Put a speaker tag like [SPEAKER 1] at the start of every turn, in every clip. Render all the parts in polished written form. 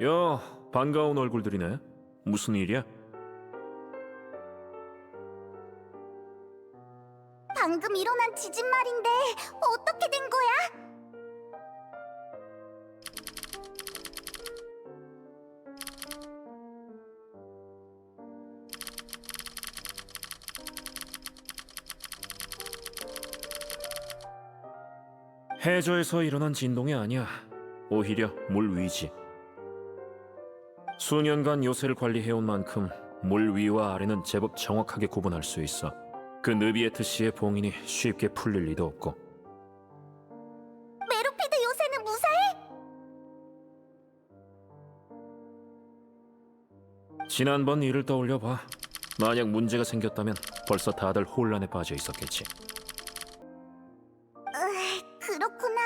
[SPEAKER 1] 야, 반가운 얼굴들이네. 무슨 일이야?
[SPEAKER 2] 방금 일어난 지진 말인데 어떻게 된 거야?
[SPEAKER 1] 해저에서 일어난 진동이 아니야. 오히려 물 위지. 수년간 요새를 관리해온 만큼 물 위와 아래는 제법 정확하게 구분할 수 있어. 그 느비에트 씨의 봉인이 쉽게 풀릴 리도 없고.
[SPEAKER 2] 메로피드 요새는 무사해?
[SPEAKER 1] 지난번 일을 떠올려봐. 만약 문제가 생겼다면 벌써 다들 혼란에 빠져 있었겠지.
[SPEAKER 2] 그렇구나.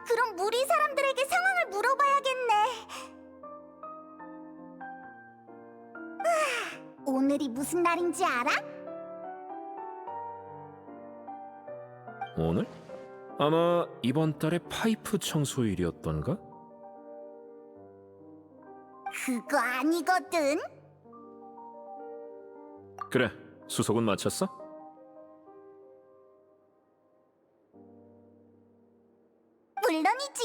[SPEAKER 2] 그럼 무리 사람들에게 상황을 물어봐야겠네. 오늘이 무슨 날인지 알아?
[SPEAKER 1] 오늘? 아마 이번 달에 파이프 청소일이었던가?
[SPEAKER 2] 그거 아니거든.
[SPEAKER 1] 그래, 수속은 마쳤어?
[SPEAKER 2] 물론이지.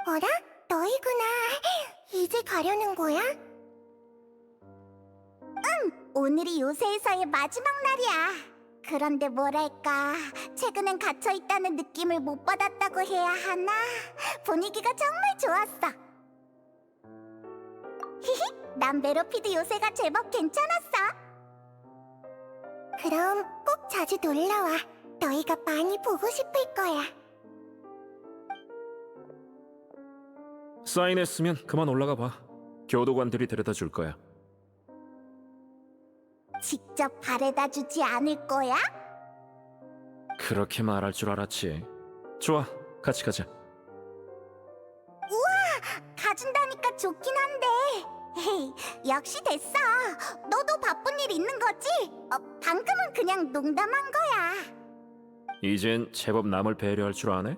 [SPEAKER 2] 어라? 너희구나. 이제 가려는 거야? 응, 오늘이 요새에서의 마지막 날이야. 그런데 뭐랄까, 최근엔 갇혀있다는 느낌을 못 받았다고 해야 하나? 분위기가 정말 좋았어. 히히, 난 메로피드 요새가 제법 괜찮았어. 그럼 꼭 자주 놀러와. 너희가 많이 보고 싶을 거야.
[SPEAKER 1] 사인했으면 그만 올라가 봐. 교도관들이 데려다 줄 거야.
[SPEAKER 2] 직접 바래다 주지 않을 거야?
[SPEAKER 1] 그렇게 말할 줄 알았지. 좋아, 같이 가자.
[SPEAKER 2] 가준다니까 좋긴 한데. 헤이, 역시 됐어. 너도 바쁜 일 있는 거지? 방금은 그냥 농담한 거야.
[SPEAKER 1] 이젠 제법 남을 배려할 줄 아네?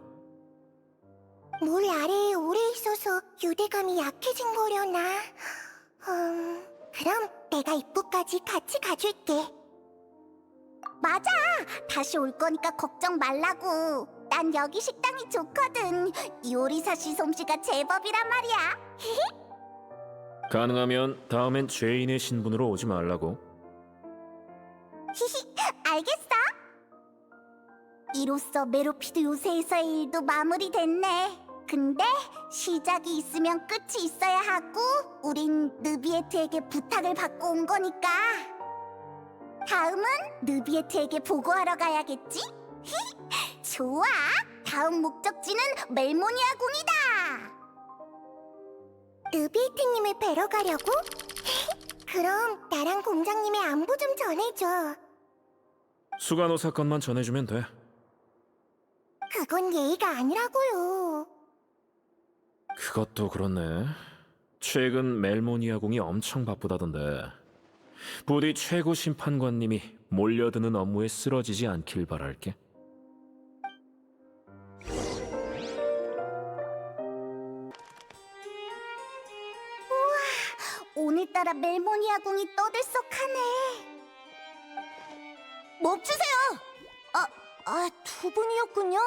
[SPEAKER 2] 물 아래에 오래 있어서 유대감이 약해진 거려나? 그럼 내가 입구까지 같이 가줄게. 맞아! 다시 올 거니까 걱정 말라고. 난 여기 식당이 좋거든. 요리사 씨 솜씨가 제법이란 말이야.
[SPEAKER 1] 가능하면 다음엔 죄인의 신분으로 오지 말라고.
[SPEAKER 2] 히히, 알겠어. 이로써 메로피드 요새에서의 일도 마무리됐네. 근데 시작이 있으면 끝이 있어야 하고 우린 느비에트에게 부탁을 받고 온 거니까 다음은 느비에트에게 보고하러 가야겠지? 히히, 좋아. 다음 목적지는 멜모니아 궁이다. 느비에트님을 뵈러 가려고? 그럼 나랑 공장님의 안부 좀 전해줘.
[SPEAKER 1] 수간호 사건만 전해주면 돼.
[SPEAKER 2] 그건 예의가 아니라고요.
[SPEAKER 1] 그것도 그렇네. 최근 멜모니아궁이 엄청 바쁘다던데. 부디 최고 심판관님이 몰려드는 업무에 쓰러지지 않길 바랄게.
[SPEAKER 2] 오늘따라 멜모니아궁이 떠들썩하네. 멈추세요! 두 분이었군요.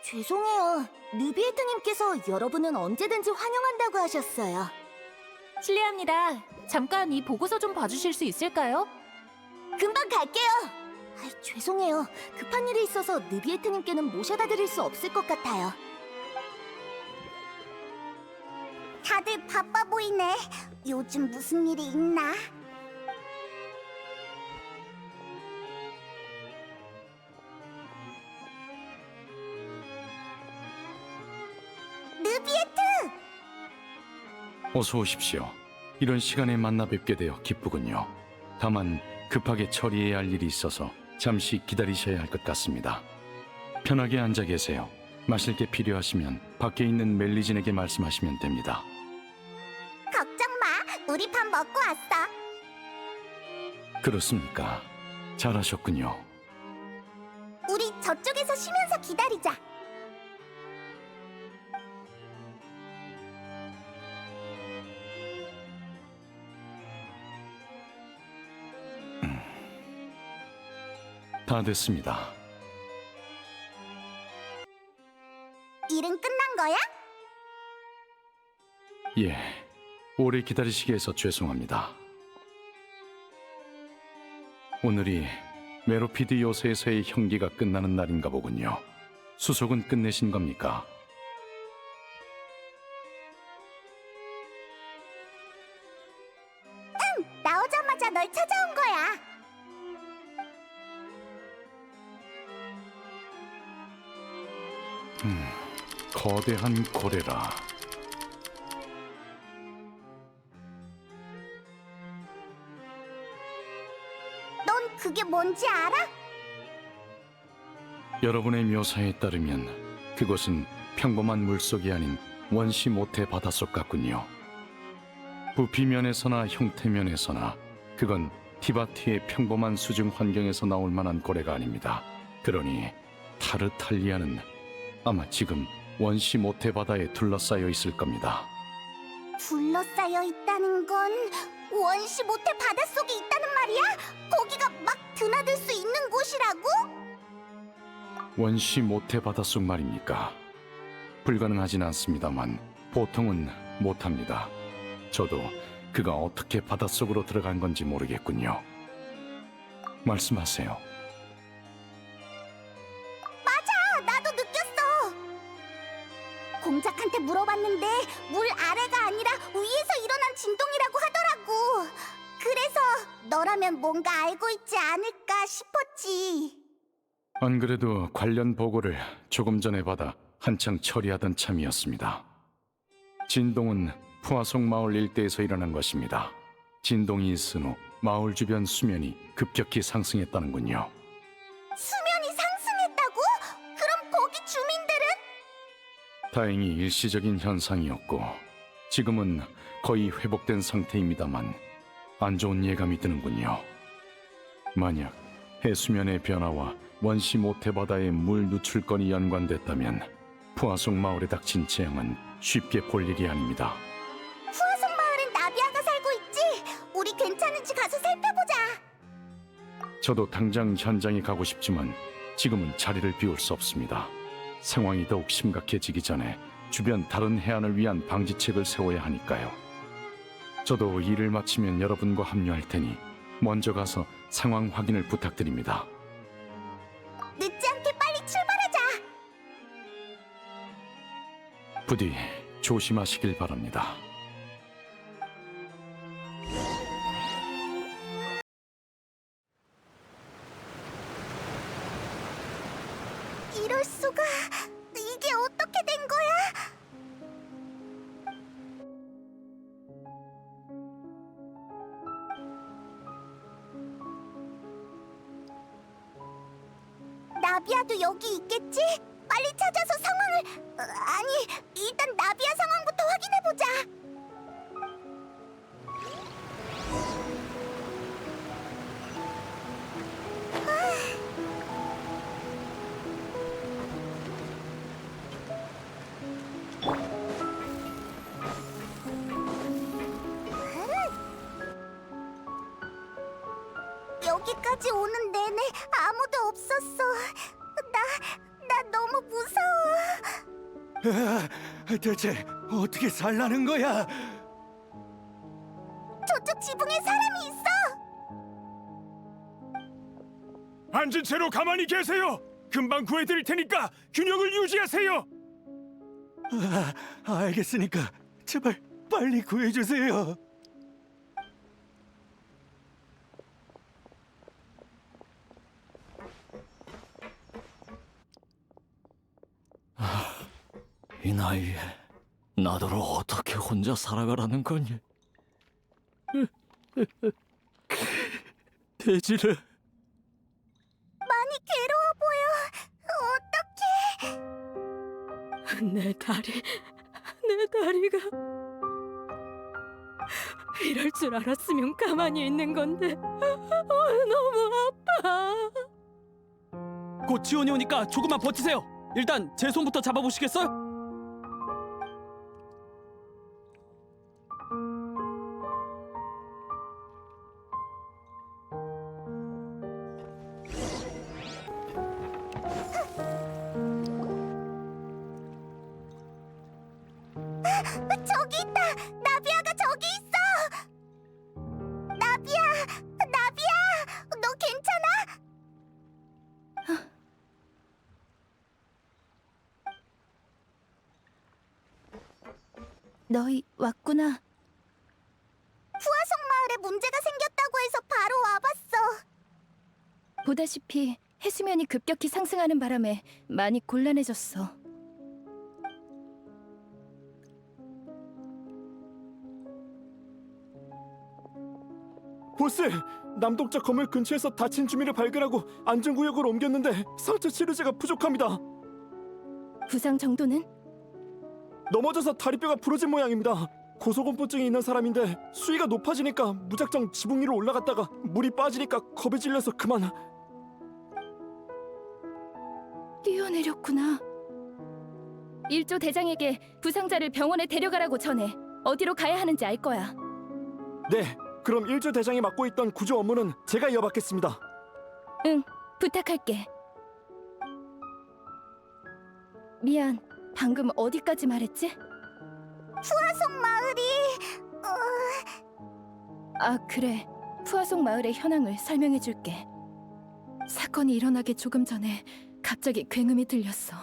[SPEAKER 2] 죄송해요. 느비에트님께서 여러분은 언제든지 환영한다고 하셨어요.
[SPEAKER 3] 실례합니다. 잠깐 이 보고서 좀 봐주실 수 있을까요?
[SPEAKER 2] 금방 갈게요. 죄송해요. 급한 일이 있어서 느비에트님께는 모셔다 드릴 수 없을 것 같아요. 다들 바빠 보이네. 요즘 무슨 일이 있나? 느비에트!
[SPEAKER 4] 어서 오십시오. 이런 시간에 만나 뵙게 되어 기쁘군요. 다만 급하게 처리해야 할 일이 있어서 잠시 기다리셔야 할 것 같습니다. 편하게 앉아 계세요. 마실 게 필요하시면 밖에 있는 멜리진에게 말씀하시면 됩니다.
[SPEAKER 2] 걱정 마. 우리 밥 먹고 왔어.
[SPEAKER 4] 그렇습니까? 잘하셨군요.
[SPEAKER 2] 우리 저쪽에서 쉬면서 기다리자.
[SPEAKER 4] 다 됐습니다.
[SPEAKER 2] 일은 끝난 거야?
[SPEAKER 4] 예, 오래 기다리시게 해서 죄송합니다. 오늘이 메로피드 요새에서의 형기가 끝나는 날인가 보군요. 수속은 끝내신 겁니까?
[SPEAKER 2] 나오자마자 널 찾아온 거야.
[SPEAKER 4] 거대한 고래라.
[SPEAKER 2] 넌 그게 뭔지 알아?
[SPEAKER 4] 여러분의 묘사에 따르면 그곳은 평범한 물속이 아닌 원시 모태 바닷속 같군요. 부피면에서나 형태면에서나 그건 티바티의 평범한 수중 환경에서 나올 만한 고래가 아닙니다. 그러니 타르탈리아는 아마 지금 원시 모태 바다에 둘러싸여 있을 겁니다.
[SPEAKER 2] 둘러싸여 있다는 건 원시 모태 바닷속에 있다는 말이야? 거기가 막 드나들 수 있는 곳이라고?
[SPEAKER 4] 원시 모태 바닷속 말입니까? 불가능하진 않습니다만 보통은 못합니다. 저도 그가 어떻게 바닷속으로 들어간 건지 모르겠군요. 말씀하세요.
[SPEAKER 2] 나도 느꼈어. 공작한테 물어봤는데 물 아래가 아니라 위에서 일어난 진동이라고 하더라고. 그래서 너라면 뭔가 알고 있지 않을까 싶었지.
[SPEAKER 4] 안 그래도 관련 보고를 조금 전에 받아 한창 처리하던 참이었습니다. 진동은 푸아송 마을 일대에서 일어난 것입니다. 진동이 있은 후 마을 주변 수면이 급격히 상승했다는군요.
[SPEAKER 2] 수면이 상승했다고? 그럼 거기 주민들은?
[SPEAKER 4] 다행히 일시적인 현상이었고 지금은 거의 회복된 상태입니다만 안 좋은 예감이 드는군요. 만약 해수면의 변화와 원시 모태바다의 물 누출권이 연관됐다면 푸아송 마을에 닥친 재앙은 쉽게 볼 일이 아닙니다.
[SPEAKER 2] 푸아송 마을엔 나비아가 살고 있지? 우리 괜찮은지 가서 살펴보자.
[SPEAKER 4] 저도 당장 현장에 가고 싶지만 지금은 자리를 비울 수 없습니다. 상황이 더욱 심각해지기 전에 주변 다른 해안을 위한 방지책을 세워야 하니까요. 저도 일을 마치면 여러분과 합류할 테니 먼저 가서 상황 확인을 부탁드립니다.
[SPEAKER 2] 늦지 않게 빨리 출발하자.
[SPEAKER 4] 부디 조심하시길 바랍니다.
[SPEAKER 2] 이럴 수가. 이게 어떻게 된 거야? 나비아도 여기 있겠지? 빨리 찾아서 상황을... 아니, 일단 나비아 상황부터 확인해보자. 여기까지 오는 내내 아무도 없었어. 나 너무 무서워.
[SPEAKER 5] 대체 어떻게 살라는 거야?
[SPEAKER 2] 저쪽 지붕에 사람이 있어.
[SPEAKER 6] 앉은 채로 가만히 계세요. 금방 구해드릴 테니까 균형을 유지하세요.
[SPEAKER 5] 알겠으니까 제발 빨리 구해주세요.
[SPEAKER 7] 이 나이에 나더러 어떻게 혼자 살아가라는 거니? 돼지를
[SPEAKER 2] 많이 괴로워 보여. 어떡해.
[SPEAKER 3] 내 다리가 이럴 줄 알았으면 가만히 있는 건데 너무 아파.
[SPEAKER 8] 곧 지원이 오니까 조금만 버티세요. 일단 제 손부터 잡아보시겠어요?
[SPEAKER 3] 너희 왔구나.
[SPEAKER 2] 후아성 마을에 문제가 생겼다고 해서 바로 와봤어.
[SPEAKER 3] 보다시피 해수면이 급격히 상승하는 바람에 많이 곤란해졌어.
[SPEAKER 6] 보스, 남동자 건물 근처에서 다친 주민을 발견하고 안전구역으로 옮겼는데 상처 치료제가 부족합니다.
[SPEAKER 3] 부상 정도는?
[SPEAKER 6] 넘어져서 다리뼈가 부러진 모양입니다. 고소공포증이 있는 사람인데 수위가 높아지니까 무작정 지붕 위로 올라갔다가 물이 빠지니까 겁에 질려서 그만.
[SPEAKER 3] 뛰어내렸구나. 일조 대장에게 부상자를 병원에 데려가라고 전해. 어디로 가야 하는지 알 거야.
[SPEAKER 6] 네, 그럼 일조 대장이 맡고 있던 구조 업무는 제가 이어받겠습니다.
[SPEAKER 3] 응, 부탁할게. 미안, 방금 어디까지 말했지?
[SPEAKER 2] 후아성 마을이...
[SPEAKER 3] 아, 그래. 푸아송 마을의 현황을 설명해줄게. 사건이 일어나기 조금 전에 갑자기 굉음이 들렸어.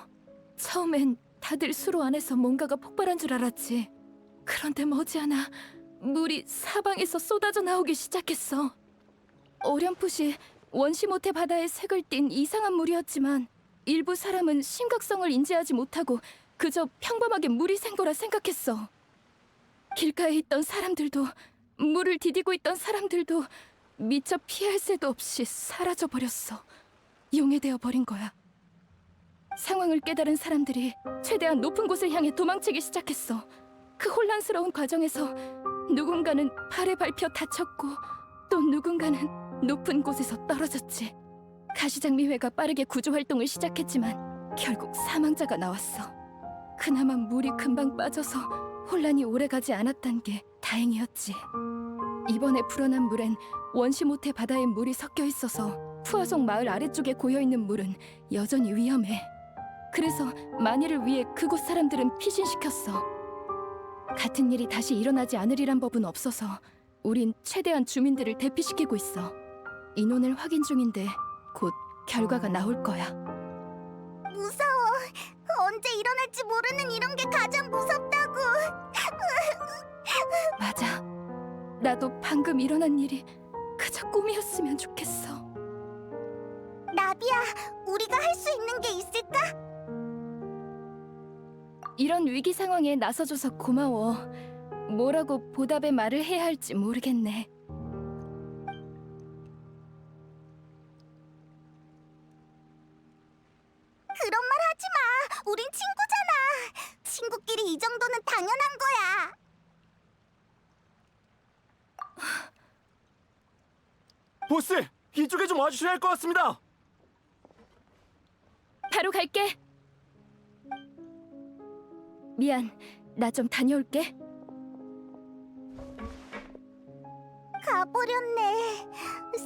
[SPEAKER 3] 처음엔 다들 수로 안에서 뭔가가 폭발한 줄 알았지. 그런데 머지않아 물이 사방에서 쏟아져 나오기 시작했어. 어렴풋이 원시모태 바다의 색을 띤 이상한 물이었지만 일부 사람은 심각성을 인지하지 못하고 그저 평범하게 물이 샌 거라 생각했어. 길가에 있던 사람들도 물을 디디고 있던 사람들도 미처 피할 새도 없이 사라져버렸어. 용해되어 버린 거야. 상황을 깨달은 사람들이 최대한 높은 곳을 향해 도망치기 시작했어. 그 혼란스러운 과정에서 누군가는 팔에 밟혀 다쳤고 또 누군가는 높은 곳에서 떨어졌지. 가시장미회가 빠르게 구조활동을 시작했지만 결국 사망자가 나왔어. 그나마 물이 금방 빠져서 혼란이 오래가지 않았단 게 다행이었지. 이번에 불어난 물엔 원시모태 바다의 물이 섞여 있어서 푸아송 마을 아래쪽에 고여있는 물은 여전히 위험해. 그래서 만일을 위해 그곳 사람들은 피신시켰어. 같은 일이 다시 일어나지 않으리란 법은 없어서 우린 최대한 주민들을 대피시키고 있어. 인원을 확인 중인데 곧 결과가 나올 거야.
[SPEAKER 2] 무서워. 언제 일어날지 모르는 이런 게 가장 무섭다고.
[SPEAKER 3] 맞아. 나도 방금 일어난 일이 그저 꿈이었으면 좋겠어.
[SPEAKER 2] 나비야, 우리가 할 수 있는 게 있을까?
[SPEAKER 3] 이런 위기 상황에 나서줘서 고마워. 뭐라고 보답의 말을 해야 할지 모르겠네.
[SPEAKER 2] 그런 말 하지 마. 우린 친구잖아. 친구끼리 이 정도는 당연한 거야.
[SPEAKER 6] 보스, 이쪽에 좀 와주셔야 할 것 같습니다.
[SPEAKER 3] 바로 갈게. 미안, 나 좀 다녀올게.
[SPEAKER 2] 가버렸네.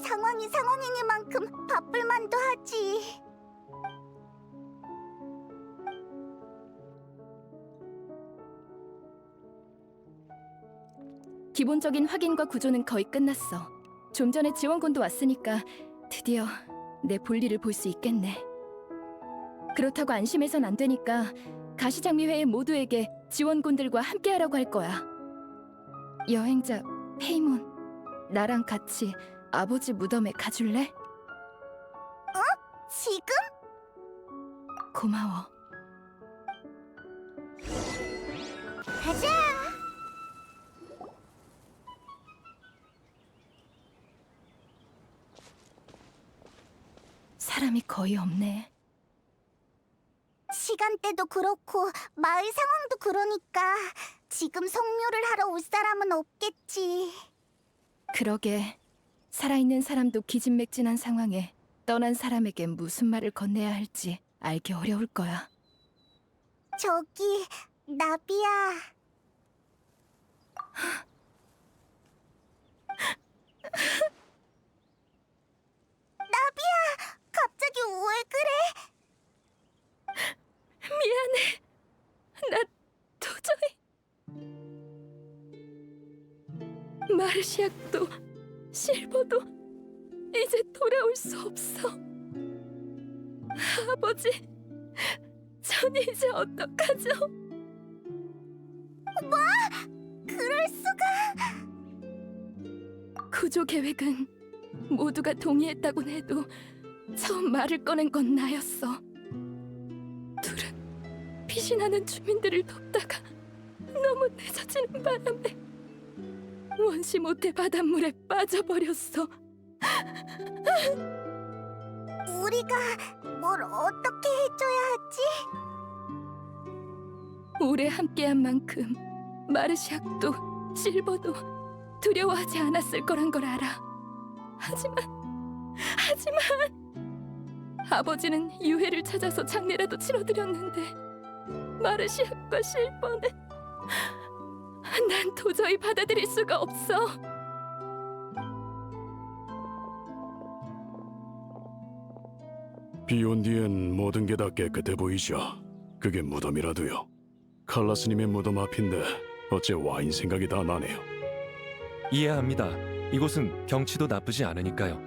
[SPEAKER 2] 상황이 상황이니만큼 바쁠 만도 하지.
[SPEAKER 3] 기본적인 확인과 구조는 거의 끝났어. 좀 전에 지원군도 왔으니까 드디어 내 볼일을 볼 수 있겠네. 그렇다고 안심해선 안 되니까 가시장미회의 모두에게 지원군들과 함께하라고 할 거야. 여행자 페이몬, 나랑 같이 아버지 무덤에 가줄래?
[SPEAKER 2] 지금?
[SPEAKER 3] 고마워.
[SPEAKER 2] 가자.
[SPEAKER 3] 사람이 거의 없네.
[SPEAKER 2] 시간대도 그렇고 마을 상황도 그러니까 지금 성묘를 하러 올 사람은 없겠지.
[SPEAKER 3] 그러게, 살아있는 사람도 기진맥진한 상황에 떠난 사람에게 무슨 말을 건네야 할지 알기 어려울 거야.
[SPEAKER 2] 저기, 나비야. 나비야, 갑자기 왜 그래?
[SPEAKER 3] 미안해. 나 도저히... 마르시악도 실버도 이제 돌아올 수 없어. 아버지, 전 이제 어떡하죠?
[SPEAKER 2] 뭐? 그럴 수가?
[SPEAKER 3] 구조 계획은 모두가 동의했다곤 해도 처음 말을 꺼낸 건 나였어. 둘은 피신하는 주민들을 돕다가 너무 늦어지는 바람에 원시 모태 바닷물에 빠져버렸어.
[SPEAKER 2] 우리가 뭘 어떻게 해줘야 하지?
[SPEAKER 3] 오래 함께한 만큼 마르시악도 실버도 두려워하지 않았을 거란 걸 알아. 하지만 아버지는 유해를 찾아서 장례라도 치러드렸는데 마르시악과 실버는 난 도저히 받아들일 수가 없어.
[SPEAKER 9] 비 온 뒤엔 모든 게 다 깨끗해 보이죠. 그게 무덤이라도요. 칼라스님의 무덤 앞인데 어째 와인 생각이 다 나네요.
[SPEAKER 10] 이해합니다. 이곳은 경치도 나쁘지 않으니까요.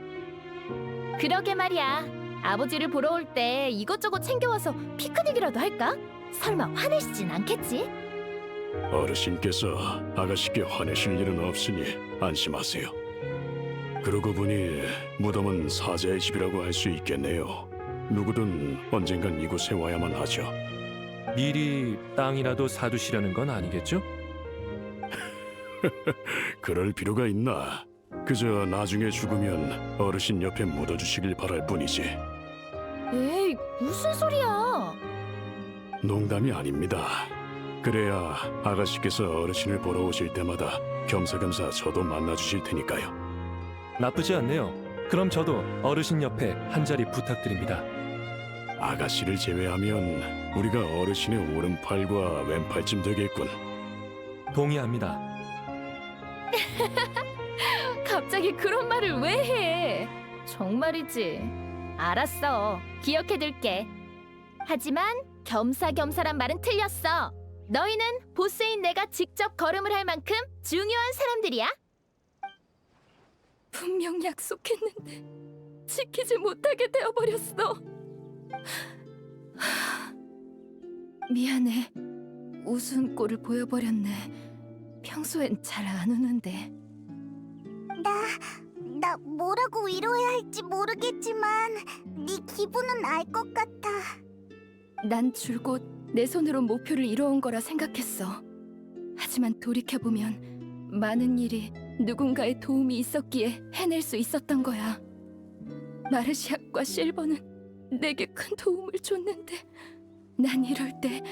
[SPEAKER 11] 그러게 말이야. 아버지를 보러 올 때 이것저것 챙겨와서 피크닉이라도 할까? 설마 화내시진 않겠지?
[SPEAKER 9] 어르신께서 아가씨께 화내실 일은 없으니 안심하세요. 그러고 보니 무덤은 사자의 집이라고 할 수 있겠네요. 누구든 언젠간 이곳에 와야만 하죠.
[SPEAKER 10] 미리 땅이라도 사두시려는 건 아니겠죠?
[SPEAKER 9] 그럴 필요가 있나? 그저 나중에 죽으면 어르신 옆에 묻어주시길 바랄 뿐이지.
[SPEAKER 11] 에이, 무슨 소리야?
[SPEAKER 9] 농담이 아닙니다. 그래야 아가씨께서 어르신을 보러 오실 때마다 겸사겸사 저도 만나주실 테니까요.
[SPEAKER 10] 나쁘지 않네요. 그럼 저도 어르신 옆에 한 자리 부탁드립니다.
[SPEAKER 9] 아가씨를 제외하면 우리가 어르신의 오른팔과 왼팔쯤 되겠군.
[SPEAKER 10] 동의합니다.
[SPEAKER 11] 갑자기 그런 말을 왜 해? 정말이지. 알았어. 기억해둘게. 하지만 겸사겸사란 말은 틀렸어. 너희는 보스인 내가 직접 걸음을 할 만큼 중요한 사람들이야.
[SPEAKER 3] 분명 약속했는데 지키지 못하게 되어버렸어. 미안해. 우스운 꼴을 보여버렸네. 평소엔 잘 안 우는데.
[SPEAKER 2] 나 뭐라고 위로해야 할지 모르겠지만 네 기분은 알 것 같아.
[SPEAKER 3] 난 줄곧 내 손으로 목표를 이뤄온 거라 생각했어. 하지만 돌이켜보면 많은 일이 누군가의 도움이 있었기에 해낼 수 있었던 거야. 마르시악과 실버는 내게 큰 도움을 줬는데 난 이럴 때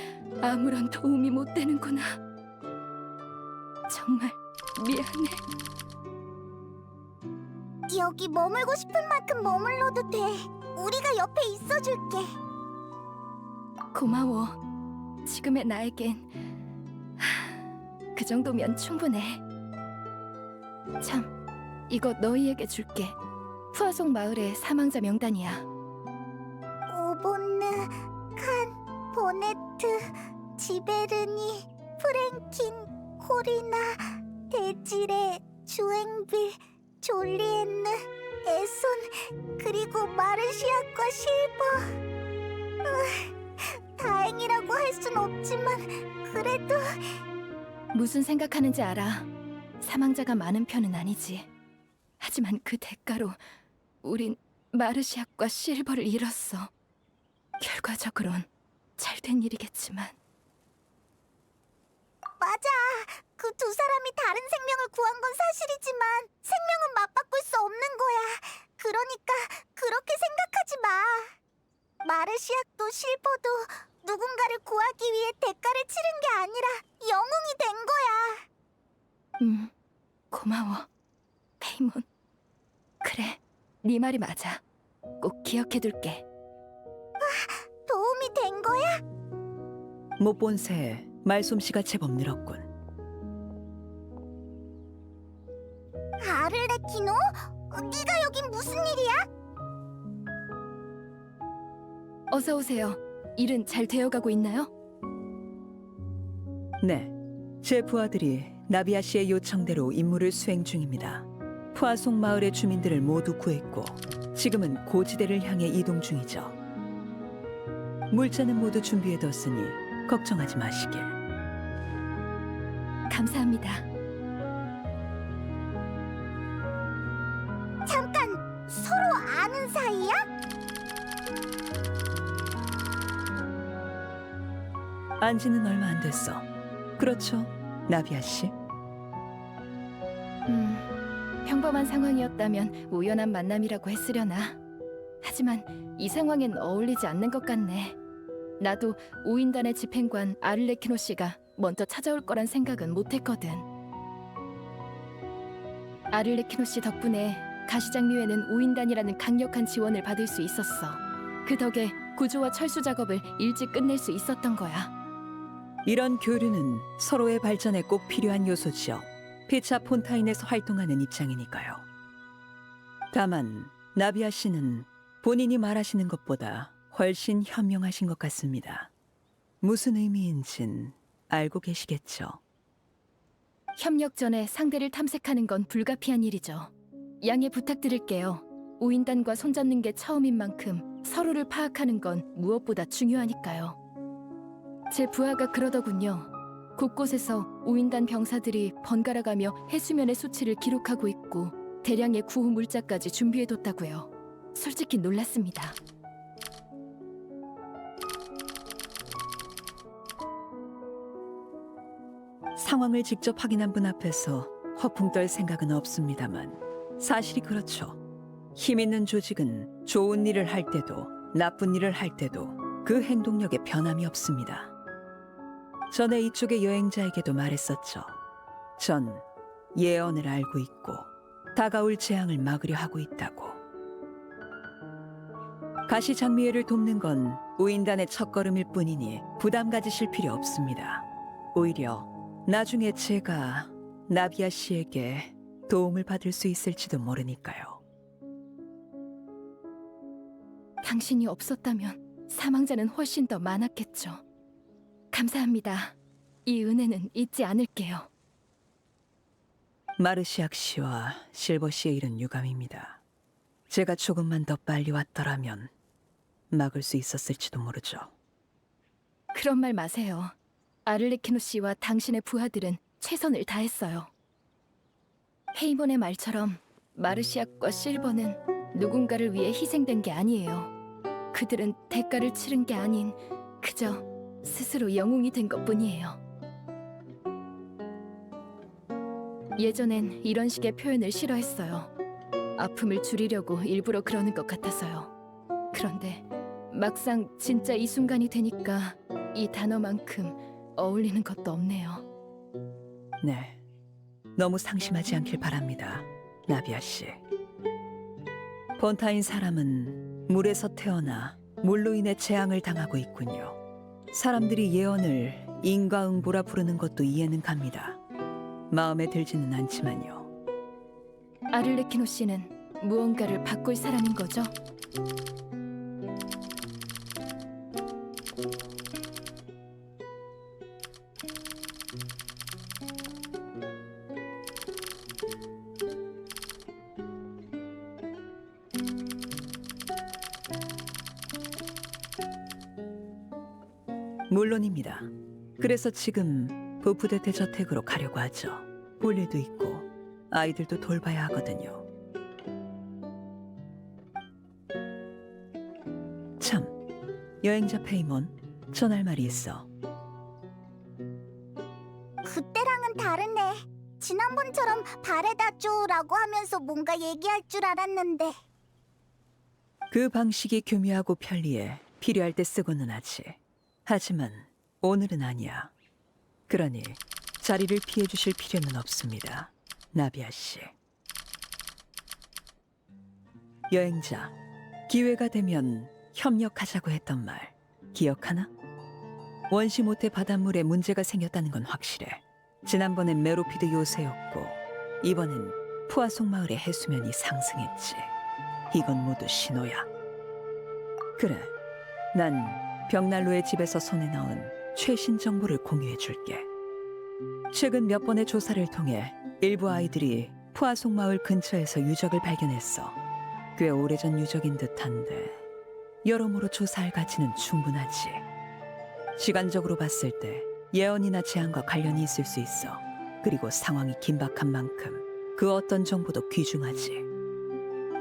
[SPEAKER 3] 아무런 도움이 못 되는구나. 정말 미안해.
[SPEAKER 2] 여기 머물고 싶은 만큼 머물러도 돼. 우리가 옆에 있어줄게.
[SPEAKER 3] 고마워. 지금의 나에겐 그 정도면 충분해. 참, 이거 너희에게 줄게. 푸아송 마을의 사망자 명단이야.
[SPEAKER 2] 오본느, 칸, 보네트, 지베르니, 프랭킨, 코리나, 데지레, 주앵빌, 졸리엔느, 에손, 그리고 마르시아과 실버. 다행이라고 할 순 없지만 그래도
[SPEAKER 3] 무슨 생각하는지 알아. 사망자가 많은 편은 아니지. 하지만 그 대가로 우린 마르시악과 실버를 잃었어. 결과적으론 잘된 일이겠지만.
[SPEAKER 2] 맞아. 그 두 사람이 다른 생명을 구한 건 사실이지만 생명은 맞바꿀 수 없는 거야. 그러니까 그렇게 생각하지 마. 마르시아도 실버도 누군가를 구하기 위해 대가를 치른 게 아니라 영웅이 된 거야.
[SPEAKER 3] 고마워, 페이몬. 그래, 네 말이 맞아. 꼭 기억해둘게.
[SPEAKER 2] 도움이 된 거야?
[SPEAKER 12] 못 본 새에 말솜씨가 제법 늘었군.
[SPEAKER 2] 아를레키노? 네가 여긴 무슨 일이야?
[SPEAKER 3] 어서 오세요. 일은 잘 되어가고 있나요?
[SPEAKER 12] 네, 제 부하들이 나비아 씨의 요청대로 임무를 수행 중입니다. 푸아송 마을의 주민들을 모두 구했고 지금은 고지대를 향해 이동 중이죠. 물자는 모두 준비해뒀으니 걱정하지 마시길.
[SPEAKER 3] 감사합니다.
[SPEAKER 2] 잠깐, 서로 아는 사이야?
[SPEAKER 12] 안지는 얼마 안 됐어. 그렇죠, 나비아 씨?
[SPEAKER 3] 평범한 상황이었다면 우연한 만남이라고 했으려나. 하지만 이 상황엔 어울리지 않는 것 같네. 나도 오인단의 집행관 아를레키노 씨가 먼저 찾아올 거란 생각은 못했거든. 아를레키노 씨 덕분에 가시장미회는 오인단이라는 강력한 지원을 받을 수 있었어. 그 덕에 구조와 철수 작업을 일찍 끝낼 수 있었던 거야.
[SPEAKER 12] 이런 교류는 서로의 발전에 꼭 필요한 요소지요. 피차 폰타인에서 활동하는 입장이니까요. 다만 나비아 씨는 본인이 말하시는 것보다 훨씬 현명하신 것 같습니다. 무슨 의미인진 알고 계시겠죠?
[SPEAKER 3] 협력 전에 상대를 탐색하는 건 불가피한 일이죠. 양해 부탁드릴게요. 오인단과 손잡는 게 처음인 만큼 서로를 파악하는 건 무엇보다 중요하니까요. 제 부하가 그러더군요. 곳곳에서 오인단 병사들이 번갈아가며 해수면의 수치를 기록하고 있고 대량의 구호 물자까지 준비해뒀다고요. 솔직히 놀랐습니다.
[SPEAKER 12] 상황을 직접 확인한 분 앞에서 허풍 떨 생각은 없습니다만 사실이 그렇죠. 힘 있는 조직은 좋은 일을 할 때도 나쁜 일을 할 때도 그 행동력에 변함이 없습니다. 전에 이쪽의 여행자에게도 말했었죠. 전 예언을 알고 있고 다가올 재앙을 막으려 하고 있다고. 가시장미회를 돕는 건 우인단의 첫걸음일 뿐이니 부담 가지실 필요 없습니다. 오히려 나중에 제가 나비아 씨에게 도움을 받을 수 있을지도 모르니까요.
[SPEAKER 3] 당신이 없었다면 사망자는 훨씬 더 많았겠죠. 감사합니다. 이 은혜는 잊지 않을게요.
[SPEAKER 12] 마르시악 씨와 실버 씨의 일은 유감입니다. 제가 조금만 더 빨리 왔더라면 막을 수 있었을지도 모르죠.
[SPEAKER 3] 그런 말 마세요. 아를레키노 씨와 당신의 부하들은 최선을 다했어요. 헤이몬의 말처럼 마르시악과 실버는 누군가를 위해 희생된 게 아니에요. 그들은 대가를 치른 게 아닌 그저 스스로 영웅이 된 것뿐이에요. 예전엔 이런 식의 표현을 싫어했어요. 아픔을 줄이려고 일부러 그러는 것 같아서요. 그런데 막상 진짜 이 순간이 되니까 이 단어만큼 어울리는 것도 없네요.
[SPEAKER 12] 네, 너무 상심하지 않길 바랍니다, 나비아 씨. 폰타인 사람은 물에서 태어나 물로 인해 재앙을 당하고 있군요. 사람들이 예언을 인과응보라 부르는 것도 이해는 갑니다. 마음에 들지는 않지만요.
[SPEAKER 3] 아를레키노 씨는 무언가를 바꿀 사람인 거죠?
[SPEAKER 12] 물론입니다. 그래서 지금 부푸대퇴 저택으로 가려고 하죠. 볼 일도 있고 아이들도 돌봐야 하거든요. 참, 여행자 페이몬, 전할 말이 있어.
[SPEAKER 2] 그때랑은 다르네. 지난번처럼 바래다줘라고 하면서 뭔가 얘기할 줄 알았는데.
[SPEAKER 12] 그 방식이 교묘하고 편리해 필요할 때 쓰고는 하지. 하지만 오늘은 아니야. 그러니 자리를 피해 주실 필요는 없습니다, 나비아 씨. 여행자, 기회가 되면 협력하자고 했던 말 기억하나? 원시 모태 바닷물에 문제가 생겼다는 건 확실해. 지난번엔 메로피드 요새였고 이번엔 푸아송 마을의 해수면이 상승했지. 이건 모두 신호야. 그래, 난 벽난로의 집에서 손에 넣은 최신 정보를 공유해 줄게. 최근 몇 번의 조사를 통해 일부 아이들이 푸아송 마을 근처에서 유적을 발견했어. 꽤 오래전 유적인 듯한데 여러모로 조사할 가치는 충분하지. 시간적으로 봤을 때 예언이나 재앙과 관련이 있을 수 있어. 그리고 상황이 긴박한 만큼 그 어떤 정보도 귀중하지.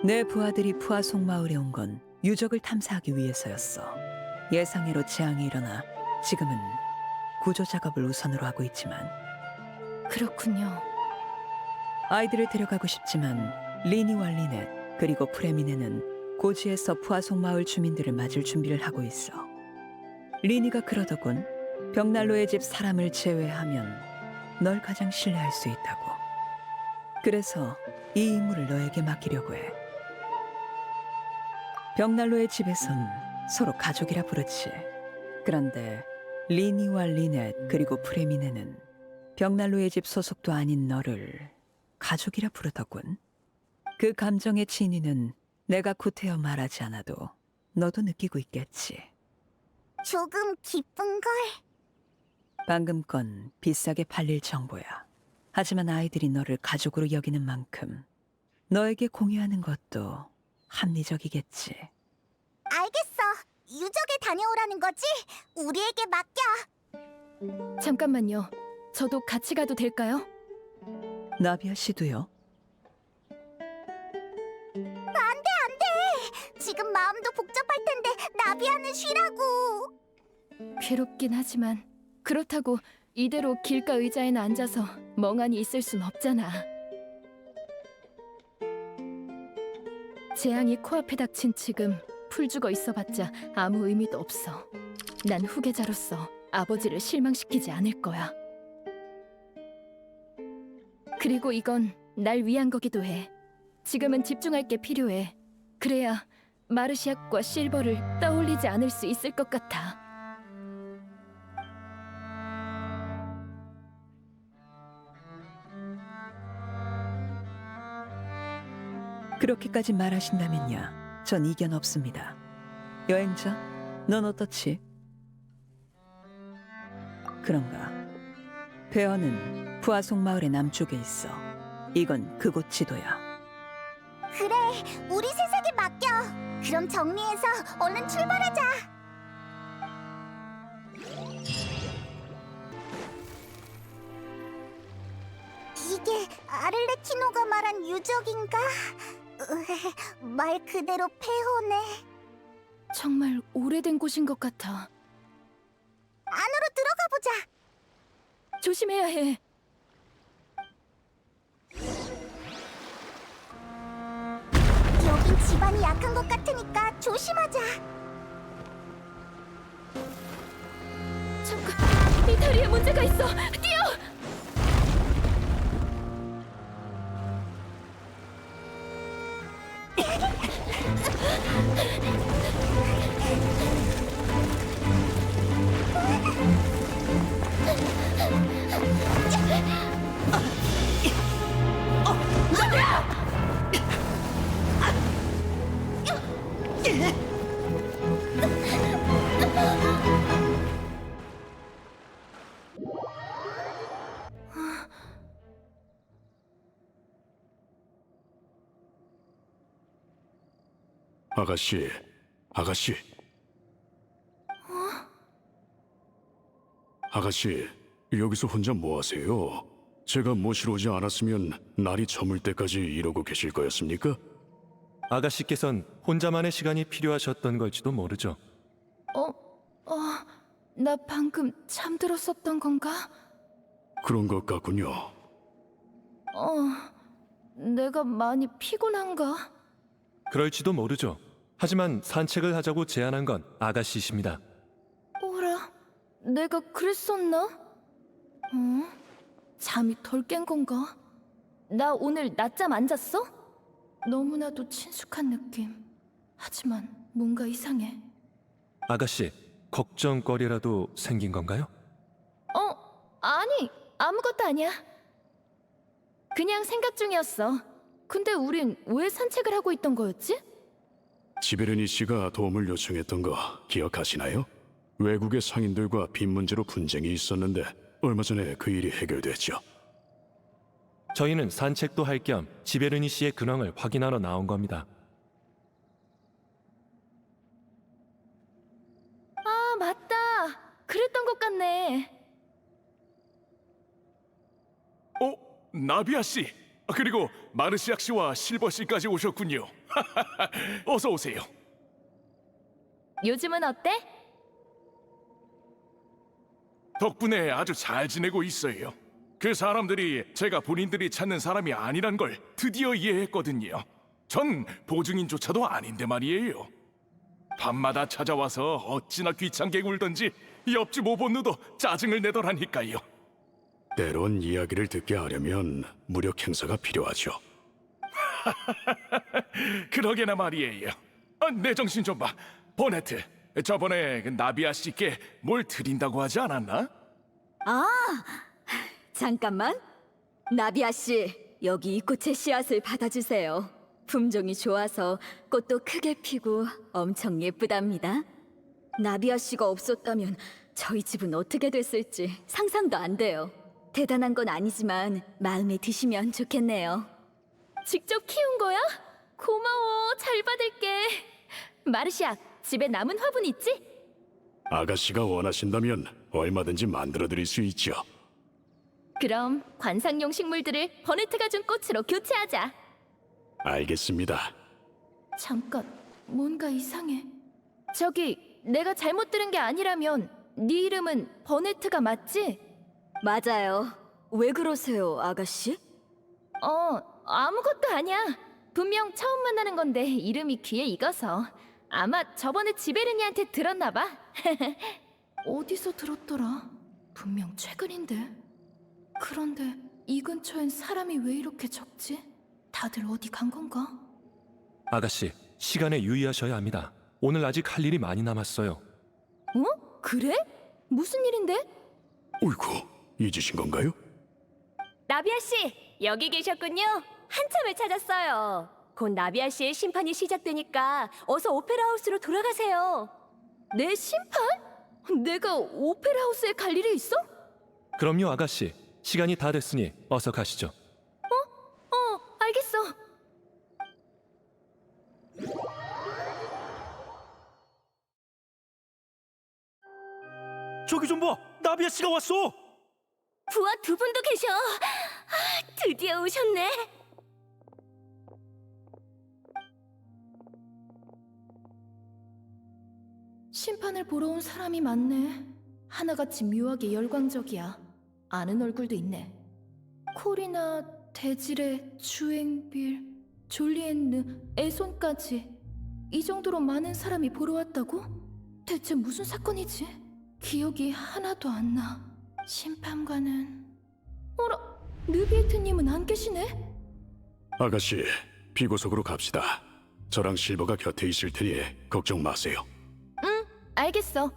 [SPEAKER 12] 내 부하들이 푸아속 마을에 온 건 유적을 탐사하기 위해서였어. 예상외로 재앙이 일어나 지금은 구조 작업을 우선으로 하고 있지만
[SPEAKER 3] 그렇군요.
[SPEAKER 12] 아이들을 데려가고 싶지만 리니와 리넷 그리고 프레미네는 고지에서 푸아속 마을 주민들을 맞을 준비를 하고 있어. 리니가 그러더군. 벽난로의 집 사람을 제외하면 널 가장 신뢰할 수 있다고. 그래서 이 임무를 너에게 맡기려고 해. 벽난로의 집에선 서로 가족이라 부르지. 그런데 리니와 리넷 그리고 프레미네는 벽난로의 집 소속도 아닌 너를 가족이라 부르더군. 그 감정의 진위는 내가 구태여 말하지 않아도 너도 느끼고 있겠지.
[SPEAKER 2] 조금 기쁜걸.
[SPEAKER 12] 방금 건 비싸게 팔릴 정보야. 하지만 아이들이 너를 가족으로 여기는 만큼 너에게 공유하는 것도 합리적이겠지.
[SPEAKER 2] 알겠어. 유적에 다녀오라는 거지? 우리에게 맡겨.
[SPEAKER 3] 잠깐만요. 저도 같이 가도 될까요?
[SPEAKER 12] 나비아 씨도요?
[SPEAKER 2] 안 돼. 지금 마음도 복잡할 텐데 나비아는 쉬라고.
[SPEAKER 3] 괴롭긴 하지만 그렇다고 이대로 길가 의자에나 앉아서 멍하니 있을 순 없잖아. 재앙이 코앞에 닥친 지금 풀 죽어 있어봤자 아무 의미도 없어. 난 후계자로서 아버지를 실망시키지 않을 거야. 그리고 이건 날 위한 거기도 해. 지금은 집중할 게 필요해. 그래야 마르시악과 실버를 떠올리지 않을 수 있을 것 같아.
[SPEAKER 12] 그렇게까지 말하신다면야 전 이견 없습니다. 여행자, 넌 어떻지? 그런가? 베어는 푸아속 마을의 남쪽에 있어. 이건 그곳 지도야.
[SPEAKER 2] 그래, 우리 셋에게 맡겨. 그럼 정리해서 얼른 출발하자. 이게 아를레키노가 말한 유적인가? 말 그대로 폐허네.
[SPEAKER 3] 정말 오래된 곳인 것 같아.
[SPEAKER 2] 안으로 들어가 보자.
[SPEAKER 3] 조심해야 해.
[SPEAKER 2] 여긴 집안이 약한 것 같으니까 조심하자.
[SPEAKER 3] 잠깐, 이 다리에 문제가 있어. 뛰어!
[SPEAKER 9] 아가씨, 아가씨. 아가씨, 여기서 혼자 뭐 하세요? 제가 모시러 오지 않았으면 날이 저물 때까지 이러고 계실 거였습니까?
[SPEAKER 10] 아가씨께선 혼자만의 시간이 필요하셨던 걸지도 모르죠.
[SPEAKER 3] 나 방금 잠들었었던 건가?
[SPEAKER 9] 그런 것 같군요.
[SPEAKER 3] 내가 많이 피곤한가?
[SPEAKER 10] 그럴지도 모르죠. 하지만 산책을 하자고 제안한 건 아가씨십니다.
[SPEAKER 3] 오라, 내가 그랬었나? 잠이 덜 깬 건가? 나 오늘 낮잠 안 잤어? 너무나도 친숙한 느낌. 하지만 뭔가 이상해.
[SPEAKER 10] 아가씨, 걱정거리라도 생긴 건가요?
[SPEAKER 3] 아니, 아무것도 아니야. 그냥 생각 중이었어. 근데 우린 왜 산책을 하고 있던 거였지?
[SPEAKER 9] 지베르니 씨가 도움을 요청했던 거 기억하시나요? 외국의 상인들과 빚 문제로 분쟁이 있었는데 얼마 전에 그 일이 해결됐죠.
[SPEAKER 10] 저희는 산책도 할 겸 지베르니 씨의 근황을 확인하러 나온 겁니다.
[SPEAKER 3] 아, 맞다. 그랬던 것 같네.
[SPEAKER 9] 나비아 씨, 그리고 마르시악 씨와 실버 씨까지 오셨군요. 어서 오세요.
[SPEAKER 11] 요즘은 어때?
[SPEAKER 9] 덕분에 아주 잘 지내고 있어요. 그 사람들이 제가 본인들이 찾는 사람이 아니란 걸 드디어 이해했거든요. 전 보증인조차도 아닌데 말이에요. 밤마다 찾아와서 어찌나 귀찮게 굴던지 옆집 오본누도 짜증을 내더라니까요. 때론 이야기를 듣게 하려면 무력 행사가 필요하죠. 그러게나 말이에요. 내 정신 좀 봐. 버네트, 저번에 그 나비아 씨께 뭘 드린다고 하지 않았나?
[SPEAKER 13] 아, 잠깐만. 나비아 씨, 여기 이 꽃의 씨앗을 받아주세요. 품종이 좋아서 꽃도 크게 피고 엄청 예쁘답니다. 나비아 씨가 없었다면 저희 집은 어떻게 됐을지 상상도 안 돼요. 대단한 건 아니지만 마음에 드시면 좋겠네요.
[SPEAKER 11] 직접 키운 거야? 고마워. 잘 받을게. 마르시악, 집에 남은 화분 있지?
[SPEAKER 9] 아가씨가 원하신다면 얼마든지 만들어 드릴 수 있죠.
[SPEAKER 11] 그럼 관상용 식물들을 버네트가 준 꽃으로 교체하자.
[SPEAKER 9] 알겠습니다.
[SPEAKER 3] 잠깐, 뭔가 이상해.
[SPEAKER 11] 저기, 내가 잘못 들은 게 아니라면 네 이름은 버네트가 맞지?
[SPEAKER 13] 맞아요. 왜 그러세요, 아가씨?
[SPEAKER 11] 아무것도 아니야. 분명 처음 만나는 건데 이름이 귀에 익어서. 아마 저번에 지베르니한테 들었나 봐.
[SPEAKER 3] 어디서 들었더라? 분명 최근인데. 그런데 이 근처엔 사람이 왜 이렇게 적지? 다들 어디 간 건가?
[SPEAKER 10] 아가씨, 시간에 유의하셔야 합니다. 오늘 아직 할 일이 많이 남았어요.
[SPEAKER 11] 어? 그래? 무슨 일인데?
[SPEAKER 9] 어이구, 잊으신 건가요?
[SPEAKER 11] 나비아 씨, 여기 계셨군요. 한참을 찾았어요. 곧 나비아 씨의 심판이 시작되니까 어서 오페라 하우스로 돌아가세요. 내 심판? 내가 오페라 하우스에 갈 일이 있어?
[SPEAKER 10] 그럼요, 아가씨. 시간이 다 됐으니 어서 가시죠.
[SPEAKER 11] 알겠어.
[SPEAKER 5] 저기 좀 봐, 나비아 씨가 왔어.
[SPEAKER 11] 부하 두 분도 계셔. 드디어 오셨네.
[SPEAKER 3] 심판을 보러 온 사람이 많네. 하나같이 묘하게 열광적이야. 아는 얼굴도 있네. 콜이나 데지레, 주앵빌, 졸리엔느, 에손까지. 이 정도로 많은 사람이 보러 왔다고? 대체 무슨 사건이지? 기억이 하나도 안 나. 심판관은... 어라, 느비에트님은 안 계시네?
[SPEAKER 9] 아가씨, 비고속으로 갑시다. 저랑 실버가 곁에 있을 테니 걱정 마세요.
[SPEAKER 11] 응, 알겠어.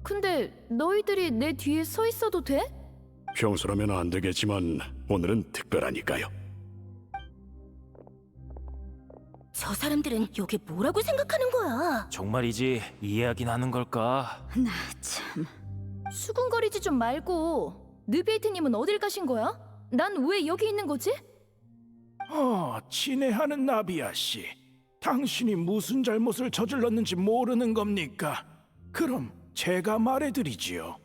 [SPEAKER 11] 근데 너희들이 내 뒤에 서 있어도 돼?
[SPEAKER 9] 평소라면 안 되겠지만 오늘은 특별하니까요.
[SPEAKER 11] 저 사람들은 여기 뭐라고 생각하는 거야?
[SPEAKER 7] 정말이지 이해하긴 하는 걸까?
[SPEAKER 13] 나 참...
[SPEAKER 11] 수군거리지 좀 말고. 느비에트님은 어딜 가신 거야? 난 왜 여기 있는 거지?
[SPEAKER 5] 친애하는 나비아 씨. 당신이 무슨 잘못을 저질렀는지 모르는 겁니까? 그럼 제가 말해드리지요.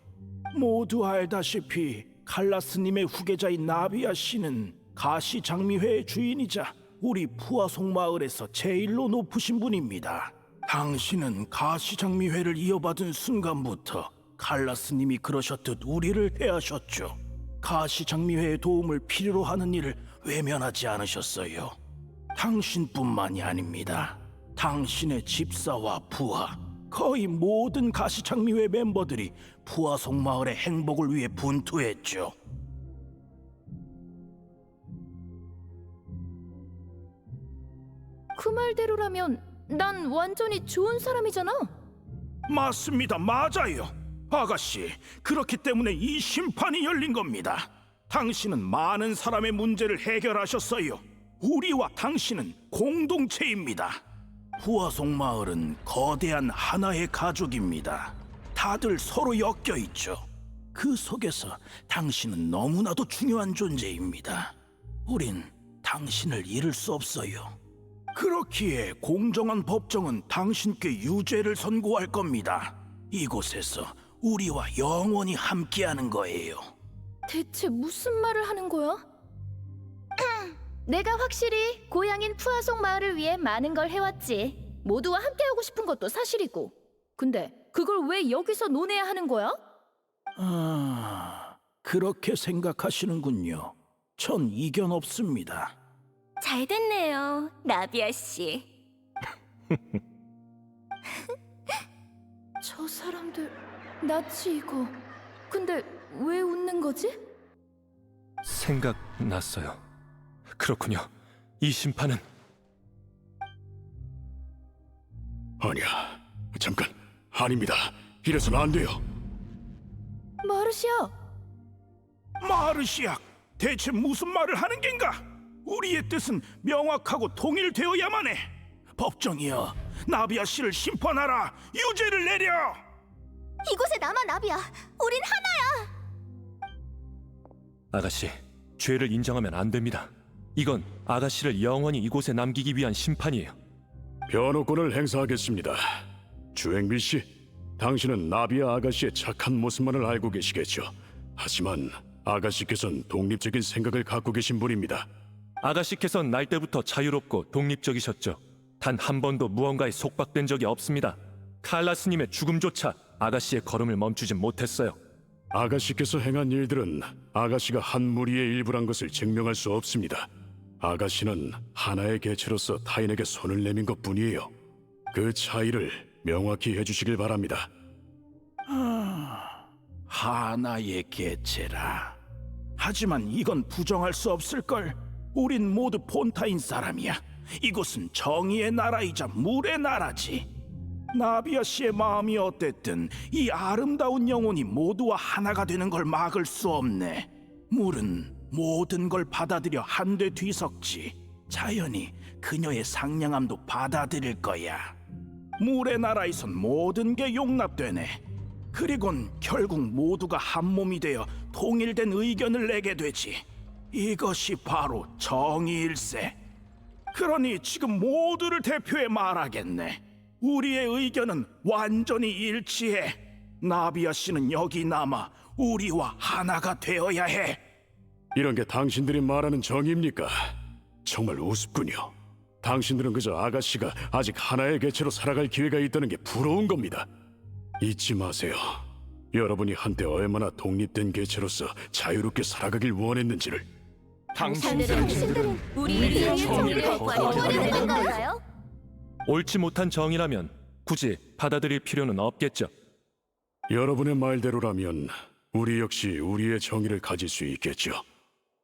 [SPEAKER 5] 모두 알다시피 칼라스님의 후계자인 나비아 씨는 가시장미회의 주인이자 우리 푸아속 마을에서 제일로 높으신 분입니다. 당신은 가시장미회를 이어받은 순간부터 칼라스님이 그러셨듯 우리를 해하셨죠. 가시장미회의 도움을 필요로 하는 일을 외면하지 않으셨어요. 당신뿐만이 아닙니다. 당신의 집사와 부하, 거의 모든 가시장미회 멤버들이 푸아속 마을의 행복을 위해 분투했죠.
[SPEAKER 11] 그 말대로라면 난 완전히 좋은 사람이잖아.
[SPEAKER 5] 맞습니다. 맞아요. 아가씨, 그렇기 때문에 이 심판이 열린 겁니다. 당신은 많은 사람의 문제를 해결하셨어요. 우리와 당신은 공동체입니다. 푸아속 마을은 거대한 하나의 가족입니다. 다들 서로 엮여 있죠. 그 속에서 당신은 너무나도 중요한 존재입니다. 우린 당신을 잃을 수 없어요. 그렇기에 공정한 법정은 당신께 유죄를 선고할 겁니다. 이곳에서 우리와 영원히 함께하는 거예요.
[SPEAKER 3] 대체 무슨 말을 하는 거야? 내가 확실히 고향인 푸아송 마을을 위해 많은 걸 해왔지. 모두와 함께하고 싶은 것도 사실이고. 근데 그걸 왜 여기서 논해야 하는 거야?
[SPEAKER 5] 아, 그렇게 생각하시는군요. 전 이견 없습니다.
[SPEAKER 11] 잘 됐네요, 나비아 씨.
[SPEAKER 3] 저 사람들 낯이 이거. 근데 왜 웃는 거지?
[SPEAKER 10] 생각났어요. 그렇군요. 이 심판은
[SPEAKER 9] 아니야, 잠깐. 아닙니다. 이래서는 안 돼요.
[SPEAKER 3] 마르시아,
[SPEAKER 5] 마르시악, 대체 무슨 말을 하는 겐가? 우리의 뜻은 명확하고 통일되어야만 해. 법정이여, 나비아 씨를 심판하라. 유죄를 내려.
[SPEAKER 2] 이곳에 남아 나비야. 우린 하나야.
[SPEAKER 10] 아가씨, 죄를 인정하면 안 됩니다. 이건 아가씨를 영원히 이곳에 남기기 위한 심판이에요.
[SPEAKER 9] 변호권을 행사하겠습니다. 주행비 씨, 당신은 나비아 아가씨의 착한 모습만을 알고 계시겠죠. 하지만 아가씨께서는 독립적인 생각을 갖고 계신 분입니다.
[SPEAKER 10] 아가씨께선 날 때부터 자유롭고 독립적이셨죠. 단 한 번도 무언가에 속박된 적이 없습니다. 칼라 스님의 죽음조차 아가씨의 걸음을 멈추진 못했어요.
[SPEAKER 9] 아가씨께서 행한 일들은 아가씨가 한 무리의 일부란 것을 증명할 수 없습니다. 아가씨는 하나의 개체로서 타인에게 손을 내민 것뿐이에요. 그 차이를 명확히 해주시길 바랍니다.
[SPEAKER 5] 하나의 개체라. 하지만 이건 부정할 수 없을걸. 우린 모두 폰타인 사람이야. 이곳은 정의의 나라이자 물의 나라지. 나비아 씨의 마음이 어땠든 이 아름다운 영혼이 모두와 하나가 되는 걸 막을 수 없네. 물은 모든 걸 받아들여 한데 뒤섞지. 자연히 그녀의 상냥함도 받아들일 거야. 물의 나라에선 모든 게 용납되네. 그리곤 결국 모두가 한 몸이 되어 통일된 의견을 내게 되지. 이것이 바로 정의일세. 그러니 지금 모두를 대표해 말하겠네. 우리의 의견은 완전히 일치해. 나비아 씨는 여기 남아 우리와 하나가 되어야 해.
[SPEAKER 9] 이런 게 당신들이 말하는 정의입니까? 정말 우습군요. 당신들은 그저 아가씨가 아직 하나의 개체로 살아갈 기회가 있다는 게 부러운 겁니다. 잊지 마세요. 여러분이 한때 얼마나 독립된 개체로서 자유롭게 살아가길 원했는지를.
[SPEAKER 11] 당신들은 우리의 정의를 버리는 건가요?
[SPEAKER 10] 옳지 못한 정의라면 굳이 받아들일 필요는 없겠죠.
[SPEAKER 9] 여러분의 말대로라면 우리 역시 우리의 정의를 가질 수 있겠죠.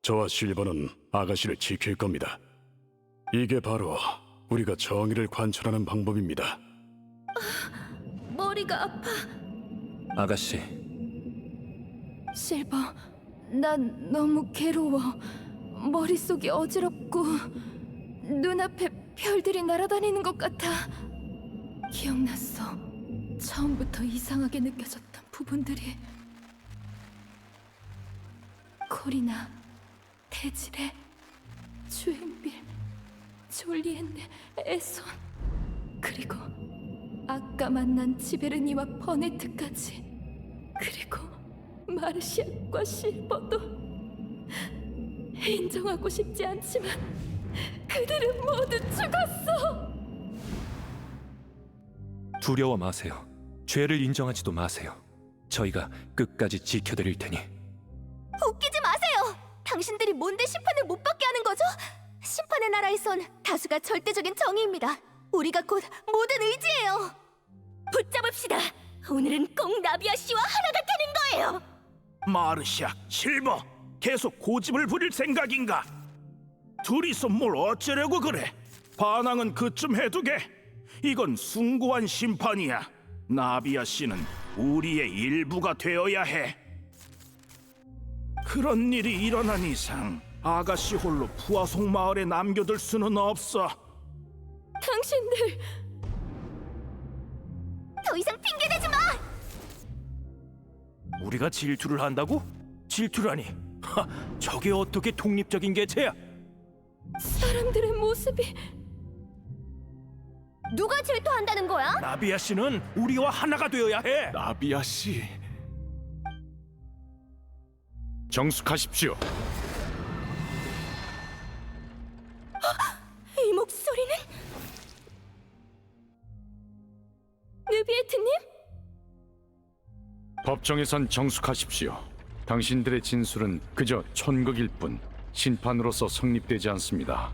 [SPEAKER 9] 저와 실버는 아가씨를 지킬 겁니다. 이게 바로 우리가 정의를 관철하는 방법입니다.
[SPEAKER 3] 머리가 아파.
[SPEAKER 10] 아가씨,
[SPEAKER 3] 실버, 난 너무 괴로워. 머릿속이 어지럽고 눈앞에 별들이 날아다니는 것 같아. 기억났어. 처음부터 이상하게 느껴졌던 부분들이. 코리나, 데지레, 주행빌, 졸리엔네, 에손, 그리고 아까 만난 지베르니와 버네트까지. 그리고 마르시아과 실버도. 인정하고 싶지 않지만 그들은 모두 죽었어.
[SPEAKER 10] 두려워 마세요. 죄를 인정하지도 마세요. 저희가 끝까지 지켜드릴 테니.
[SPEAKER 2] 웃기지 마세요. 당신들이 뭔데 심판을 못 받게 하는 거죠? 심판의 나라에선 다수가 절대적인 정의입니다. 우리가 곧 모든 의지예요.
[SPEAKER 11] 붙잡읍시다. 오늘은 꼭 나비아 씨와 하나가 되는 거예요.
[SPEAKER 5] 마르시악, 실버, 계속 고집을 부릴 생각인가? 둘이서 뭘 어쩌려고 그래? 반항은 그쯤 해두게. 이건 숭고한 심판이야. 나비아 씨는 우리의 일부가 되어야 해. 그런 일이 일어난 이상 아가씨 홀로 푸아송 마을에 남겨둘 수는 없어.
[SPEAKER 3] 당신들
[SPEAKER 2] 더 이상 핑계대지 마.
[SPEAKER 5] 우리가 질투를 한다고? 질투라니? 저게 어떻게 독립적인 개체야?
[SPEAKER 3] 사람들의 모습이.
[SPEAKER 2] 누가 질투한다는 거야?
[SPEAKER 5] 나비아 씨는 우리와 하나가 되어야 해.
[SPEAKER 6] 나비아 씨.
[SPEAKER 9] 정숙하십시오.
[SPEAKER 4] 법정에선 정숙하십시오. 당신들의 진술은 그저 촌극일 뿐 심판으로서 성립되지 않습니다.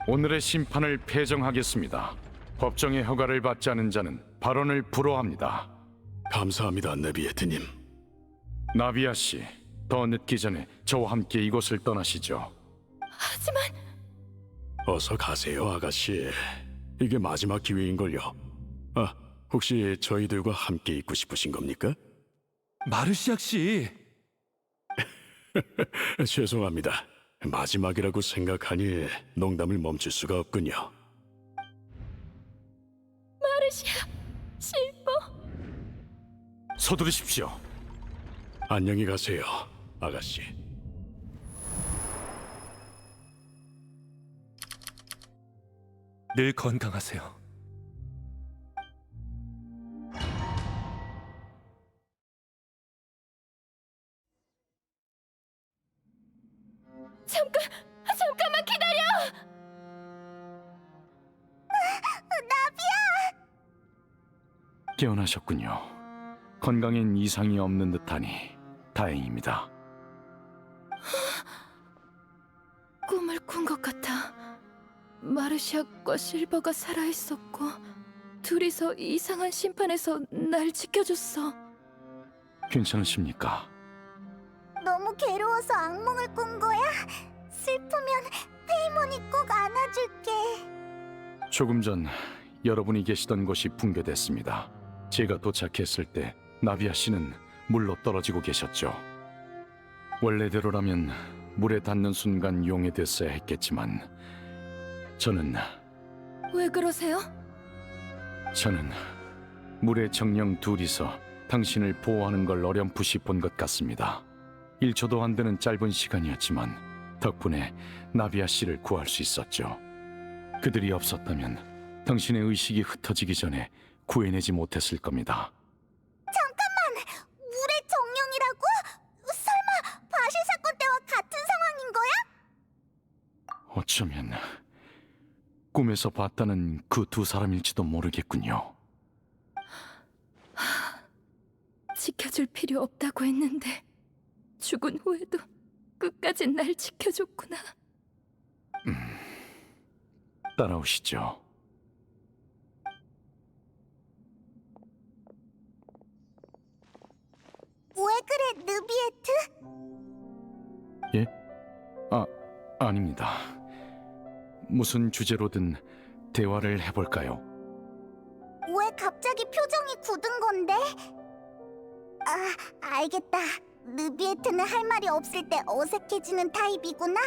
[SPEAKER 4] 오늘의 심판을 폐정하겠습니다. 법정의 허가를 받지 않은 자는 발언을 불허합니다.
[SPEAKER 9] 감사합니다, 네비에트님.
[SPEAKER 4] 나비아 씨, 더 늦기 전에 저와 함께 이곳을 떠나시죠.
[SPEAKER 3] 하지만
[SPEAKER 9] 어서 가세요, 아가씨. 이게 마지막 기회인걸요. 아, 혹시 저희들과 함께 있고 싶으신 겁니까?
[SPEAKER 10] 마르시악 씨,
[SPEAKER 9] 죄송합니다. 마지막이라고 생각하니 농담을 멈출 수가 없군요.
[SPEAKER 3] 마르시아, 실버.
[SPEAKER 4] 서두르십시오.
[SPEAKER 9] 안녕히 가세요, 아가씨.
[SPEAKER 10] 늘 건강하세요.
[SPEAKER 3] 잠깐만 기다려.
[SPEAKER 4] 깨어나셨군요. 건강엔 이상이 없는 듯하니 다행입니다.
[SPEAKER 3] 꿈을 꾼 것 같아. 마르시아과 실버가 살아있었고 둘이서 이상한 심판에서 날 지켜줬어.
[SPEAKER 4] 괜찮으십니까?
[SPEAKER 2] 너무 괴로워서 악몽을 꾼 거야? 슬프면 페이몬이 꼭 안아줄게.
[SPEAKER 4] 조금 전 여러분이 계시던 곳이 붕괴됐습니다. 제가 도착했을 때 나비아 씨는 물로 떨어지고 계셨죠. 원래대로라면 물에 닿는 순간 용해됐어야 했겠지만 저는
[SPEAKER 3] 왜 그러세요?
[SPEAKER 4] 물에 정령 둘이서 당신을 보호하는 걸 어렴풋이 본 것 같습니다. 1초도 안 되는 짧은 시간이었지만 덕분에 나비아 씨를 구할 수 있었죠. 그들이 없었다면 당신의 의식이 흩어지기 전에 구해내지 못했을 겁니다.
[SPEAKER 2] 잠깐만! 물의 정령이라고? 설마 바실 사건 때와 같은 상황인 거야?
[SPEAKER 4] 어쩌면 꿈에서 봤다는 그 두 사람일지도 모르겠군요.
[SPEAKER 3] 지켜줄 필요 없다고 했는데 죽은 후에도 끝까지 날 지켜줬구나.
[SPEAKER 4] 따라오시죠.
[SPEAKER 2] 왜 그래, 느비에트?
[SPEAKER 4] 예? 아닙니다. 무슨 주제로든 대화를 해볼까요?
[SPEAKER 2] 왜 갑자기 표정이 굳은 건데? 아, 알겠다. 느비에트는 할 말이 없을 때 어색해지는 타입이구나.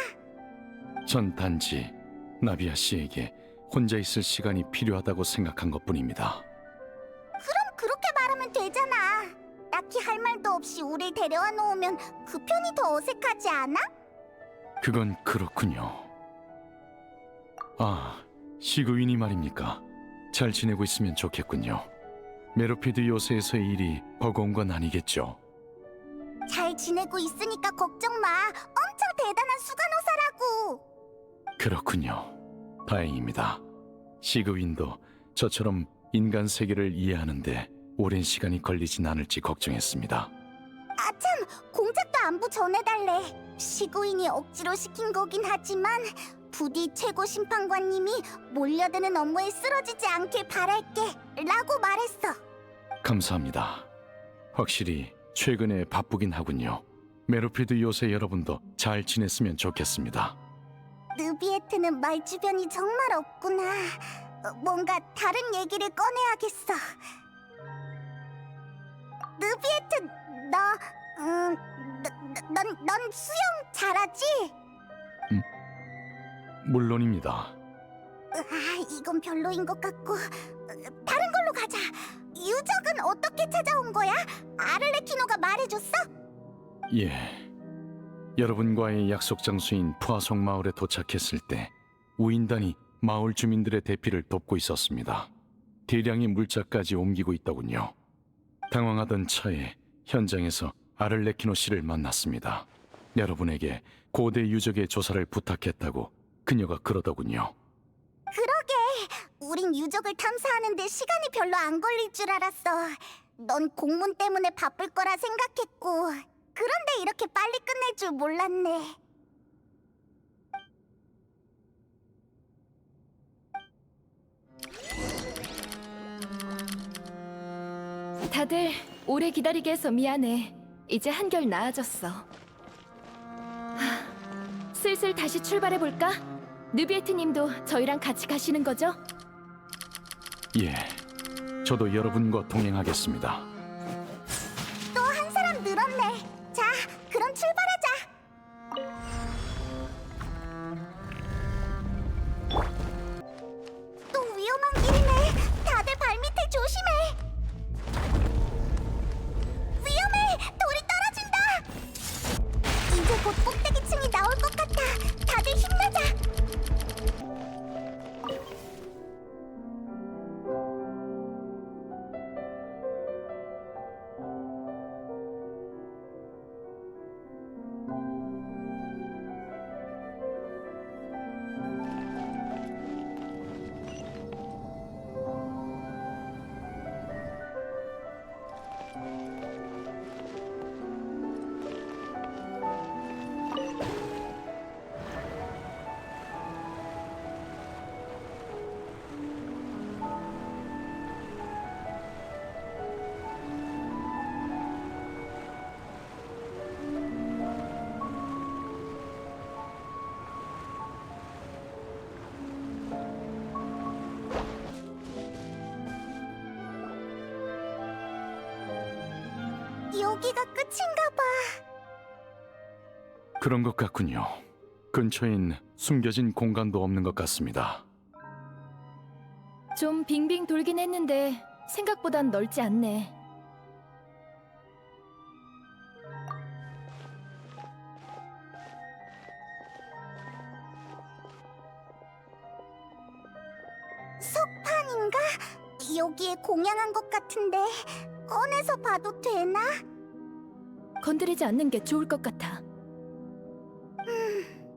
[SPEAKER 4] 전 단지 나비아 씨에게 혼자 있을 시간이 필요하다고 생각한 것뿐입니다.
[SPEAKER 2] 그럼 그렇게 말하면 되잖아. 딱히 할 말도 없이 우릴 데려와 놓으면 그 편이 더 어색하지 않아?
[SPEAKER 4] 그건 그렇군요. 시그윈이 말입니까? 잘 지내고 있으면 좋겠군요. 메로피드 요새에서의 일이 버거운 건 아니겠죠?
[SPEAKER 2] 잘 지내고 있으니까 걱정 마. 엄청 대단한 수간호사라고.
[SPEAKER 4] 그렇군요. 다행입니다. 시그윈도 저처럼 인간 세계를 이해하는데 오랜 시간이 걸리진 않을지 걱정했습니다.
[SPEAKER 2] 아참, 공작도 안부 전해달래. 시구인이 억지로 시킨 거긴 하지만 부디 최고 심판관님이 몰려드는 업무에 쓰러지지 않길 바랄게 라고 말했어.
[SPEAKER 4] 감사합니다. 확실히 최근에 바쁘긴 하군요. 메로피드 요새 여러분도 잘 지냈으면 좋겠습니다.
[SPEAKER 2] 느비에트는 말주변이 정말 없구나. 뭔가 다른 얘기를 꺼내야겠어. 느비에트, 넌 수영 잘하지?
[SPEAKER 4] 물론입니다.
[SPEAKER 2] 이건 별로인 것 같고 다른 걸로 가자. 유적은 어떻게 찾아온 거야? 아를레키노가 말해줬어?
[SPEAKER 4] 예. 여러분과의 약속 장소인 푸아송 마을에 도착했을 때 우인단이 마을 주민들의 대피를 돕고 있었습니다. 대량의 물자까지 옮기고 있더군요. 당황하던 차에 현장에서 아를레키노 씨를 만났습니다. 여러분에게 고대 유적의 조사를 부탁했다고 그녀가 그러더군요.
[SPEAKER 2] 그러게, 우린 유적을 탐사하는데 시간이 별로 안 걸릴 줄 알았어. 넌 공문 때문에 바쁠 거라 생각했고, 그런데 이렇게 빨리 끝낼 줄 몰랐네.
[SPEAKER 3] 다들 오래 기다리게 해서 미안해. 이제 한결 나아졌어. 슬슬 다시 출발해 볼까? 느비에트님도 저희랑 같이 가시는 거죠?
[SPEAKER 4] 예, 저도 여러분과 동행하겠습니다.
[SPEAKER 2] 또 한 사람 늘었네. 자, 그럼 출발하자. 또 위험한 길이네. 다들 발밑에 조심해. 위험해! 돌이 떨어진다! 이제 곧 꼭대기층이 나올 것 같아. 다들 힘내자. 여기가 끝인가 봐.
[SPEAKER 4] 그런 것 같군요. 근처엔 숨겨진 공간도 없는 것 같습니다.
[SPEAKER 3] 좀 빙빙 돌긴 했는데 생각보단 넓지 않네.
[SPEAKER 2] 석판인가? 여기에 공양한 것 같은데 꺼내서 봐도 되나?
[SPEAKER 3] 건드리지 않는 게 좋을 것 같아.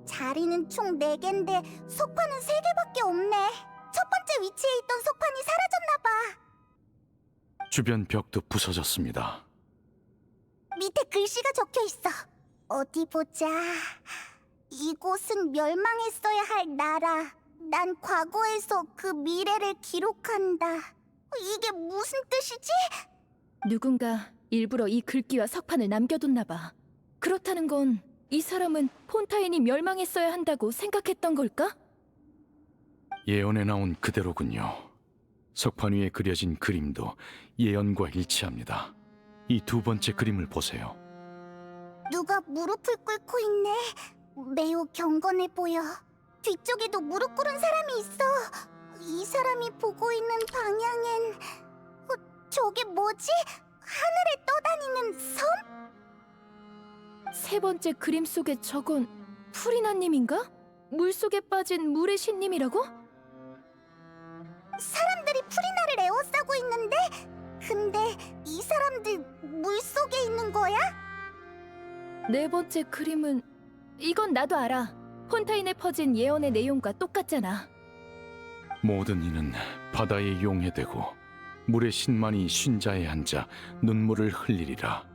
[SPEAKER 2] 자리는 총 4개인데 석판은 3개밖에 없네. 첫 번째 위치에 있던 석판이 사라졌나 봐.
[SPEAKER 4] 주변 벽도 부서졌습니다.
[SPEAKER 2] 밑에 글씨가 적혀 있어. 어디 보자. 이곳은 멸망했어야 할 나라. 난 과거에서 그 미래를 기록한다. 이게 무슨 뜻이지?
[SPEAKER 3] 누군가 일부러 이 글귀와 석판을 남겨뒀나 봐. 그렇다는 건 이 사람은 폰타인이 멸망했어야 한다고 생각했던 걸까?
[SPEAKER 4] 예언에 나온 그대로군요. 석판 위에 그려진 그림도 예언과 일치합니다. 이 두 번째 그림을 보세요.
[SPEAKER 2] 누가 무릎을 꿇고 있네. 매우 경건해 보여. 뒤쪽에도 무릎 꿇은 사람이 있어. 이 사람이 보고 있는 방향엔 저게 뭐지? 하늘에 떠다니는 섬?
[SPEAKER 3] 세 번째 그림 속의 저건 프리나님인가? 물속에 빠진 물의 신님이라고?
[SPEAKER 2] 사람들이 프리나를 에워싸고 있는데? 근데 이 사람들 물속에 있는 거야?
[SPEAKER 3] 네 번째 그림은 이건 나도 알아. 폰타인에 퍼진 예언의 내용과 똑같잖아.
[SPEAKER 4] 모든 이는 바다에 용해되고 물의 신만이 쉰자에 앉아 눈물을 흘리리라.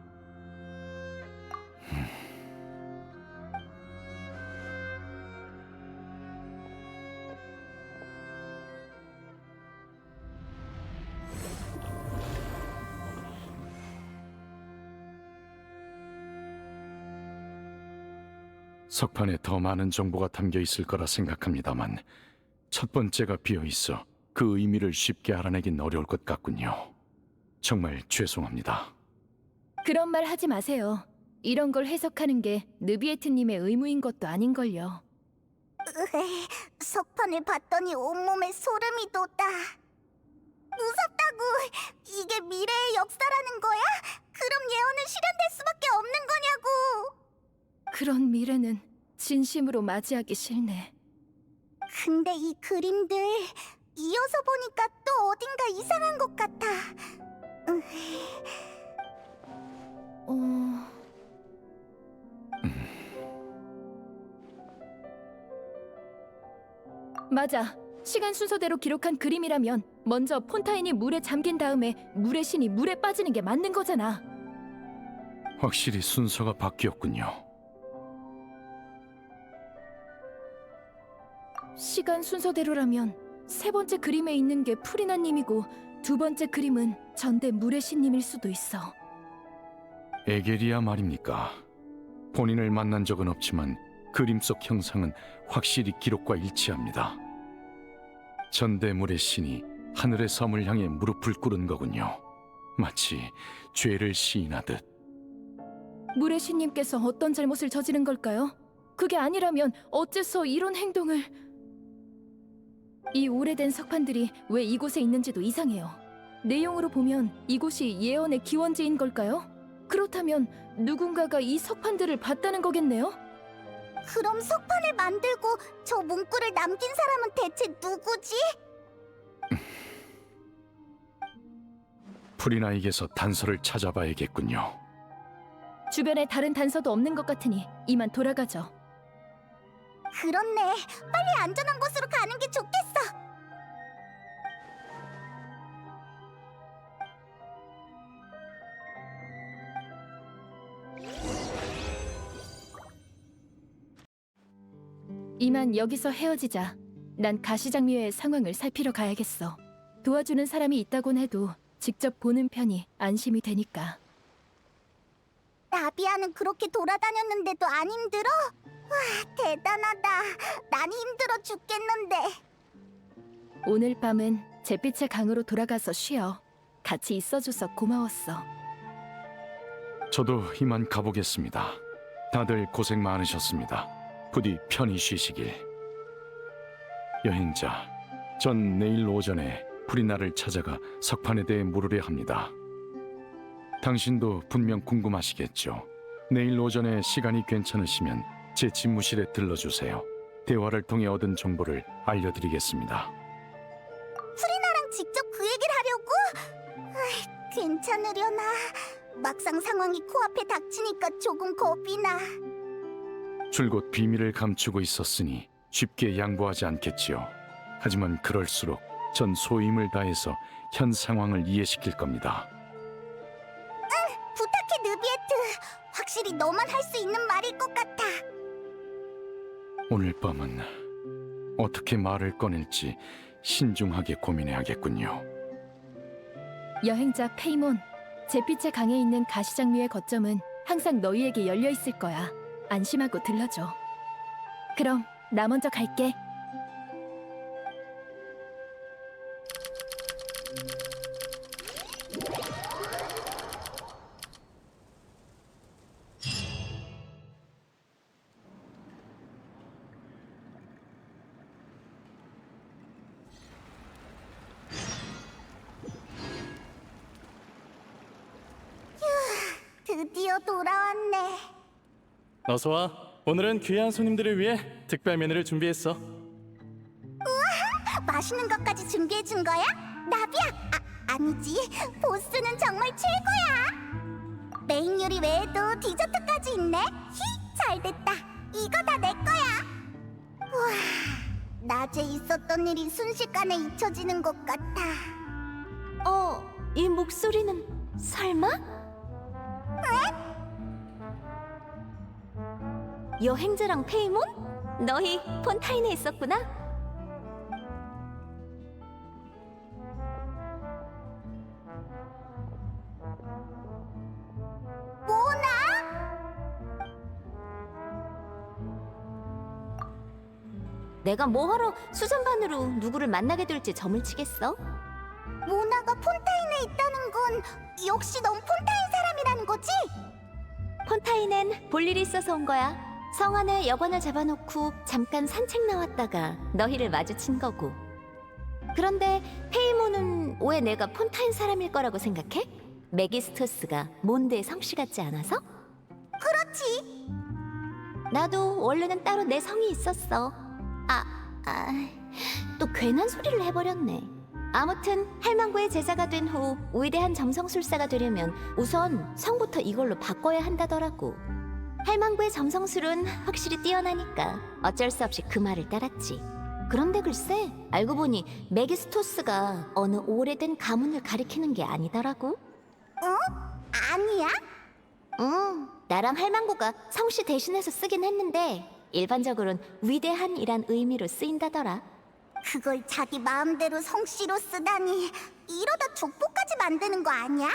[SPEAKER 4] 석판에 더 많은 정보가 담겨 있을 거라 생각합니다만 첫 번째가 비어 있어 그 의미를 쉽게 알아내긴 어려울 것 같군요. 정말 죄송합니다.
[SPEAKER 3] 그런 말 하지 마세요. 이런 걸 해석하는 게 느비에트님의 의무인 것도 아닌걸요.
[SPEAKER 2] 석판을 봤더니 온몸에 소름이 돋아. 무섭다고! 이게 미래의 역사라는 거야? 그럼 예언은 실현될 수밖에 없는 거냐고!
[SPEAKER 3] 그런 미래는 진심으로 맞이하기 싫네.
[SPEAKER 2] 근데 이 그림들 이어서 보니까 또 어딘가 이상한 것 같아.
[SPEAKER 3] 맞아. 시간 순서대로 기록한 그림이라면 먼저 폰타인이 물에 잠긴 다음에 물의 신이 물에 빠지는 게 맞는 거잖아.
[SPEAKER 4] 확실히 순서가 바뀌었군요.
[SPEAKER 3] 시간 순서대로라면 세 번째 그림에 있는 게 프리나님이고 두 번째 그림은 전대 물의 신님일 수도 있어.
[SPEAKER 4] 에게리아 말입니까? 본인을 만난 적은 없지만 그림 속 형상은 확실히 기록과 일치합니다. 전대물의 신이 하늘의 섬을 향해 무릎을 꿇은 거군요. 마치 죄를 시인하듯.
[SPEAKER 3] 물의 신님께서 어떤 잘못을 저지른 걸까요? 그게 아니라면 어째서 이런 행동을... 이 오래된 석판들이 왜 이곳에 있는지도 이상해요. 내용으로 보면 이곳이 예언의 기원지인 걸까요? 그렇다면 누군가가 이 석판들을 봤다는 거겠네요?
[SPEAKER 2] 그럼 석판을 만들고 저 문구를 남긴 사람은 대체 누구지?
[SPEAKER 4] 프리나에게서 단서를 찾아봐야겠군요.
[SPEAKER 3] 주변에 다른 단서도 없는 것 같으니 이만 돌아가죠.
[SPEAKER 2] 그렇네. 빨리 안전한 곳으로 가는 게 좋겠어.
[SPEAKER 3] 이만 여기서 헤어지자. 난 가시장미회의 상황을 살피러 가야겠어. 도와주는 사람이 있다곤 해도 직접 보는 편이 안심이 되니까.
[SPEAKER 2] 나비아는 그렇게 돌아다녔는데도 안 힘들어? 와, 대단하다. 난 힘들어 죽겠는데.
[SPEAKER 3] 오늘 밤은 잿빛의 강으로 돌아가서 쉬어. 같이 있어줘서 고마웠어.
[SPEAKER 4] 저도 이만 가보겠습니다. 다들 고생 많으셨습니다. 부디 편히 쉬시길. 여행자, 전 내일 오전에 프리나를 찾아가 석판에 대해 물으려 합니다. 당신도 분명 궁금하시겠죠? 내일 오전에 시간이 괜찮으시면 제 집무실에 들러주세요. 대화를 통해 얻은 정보를 알려드리겠습니다.
[SPEAKER 2] 프리나랑 직접 그 얘기를 하려고? 괜찮으려나? 막상 상황이 코앞에 닥치니까 조금 겁이 나.
[SPEAKER 4] 줄곧 비밀을 감추고 있었으니 쉽게 양보하지 않겠지요. 하지만 그럴수록 전 소임을 다해서 현 상황을 이해시킬 겁니다.
[SPEAKER 2] 부탁해, 느비에트. 확실히 너만 할 수 있는 말일 것 같아.
[SPEAKER 4] 오늘 밤은 어떻게 말을 꺼낼지 신중하게 고민해야겠군요.
[SPEAKER 3] 여행자 페이몬, 잿빛의 강에 있는 가시장미의 거점은 항상 너희에게 열려 있을 거야. 안심하고 들러줘. 그럼 나 먼저 갈게.
[SPEAKER 2] 드디어 돌아왔네.
[SPEAKER 8] 어서 와. 오늘은 귀한 손님들을 위해 특별 메뉴를 준비했어.
[SPEAKER 2] 맛있는 것까지 준비해준 거야? 나비야! 아니지. 보스는 정말 최고야. 메인 요리 외에도 디저트까지 있네. 잘됐다. 이거 다 내 거야. 우와, 낮에 있었던 일이 순식간에 잊혀지는 것 같아.
[SPEAKER 11] 이 목소리는 설마? 여행자랑 페이몬? 너희 폰타인에 있었구나?
[SPEAKER 2] 뭐나?
[SPEAKER 11] 내가 뭐하러 수전반으로 누구를 만나게 될지 점을 치겠어?
[SPEAKER 2] 모나가 폰타인에 있다는 건 역시 넌 폰타인 사람이라는 거지?
[SPEAKER 11] 폰타인엔 볼 일이 있어서 온 거야. 성 안에 여관을 잡아놓고 잠깐 산책 나왔다가 너희를 마주친 거고. 그런데 페이몬은 왜 내가 폰타인 사람일 거라고 생각해? 메기스토스가 몬드의 성씨 같지 않아서?
[SPEAKER 2] 그렇지.
[SPEAKER 11] 나도 원래는 따로 내 성이 있었어. 또 괜한 소리를 해버렸네. 아무튼 할망구의 제자가 된 후 위대한 점성술사가 되려면 우선 성부터 이걸로 바꿔야 한다더라고. 할망구의 점성술은 확실히 뛰어나니까 어쩔 수 없이 그 말을 따랐지.
[SPEAKER 2] 그런데 글쎄, 알고 보니 메기스토스가 어느 오래된 가문을 가리키는 게 아니더라고. 아니야? 나랑 할망구가 성씨 대신해서 쓰긴 했는데 일반적으로는 위대한이란 의미로 쓰인다더라. 그걸 자기 마음대로 성씨로 쓰다니, 이러다 족보까지 만드는 거 아니야?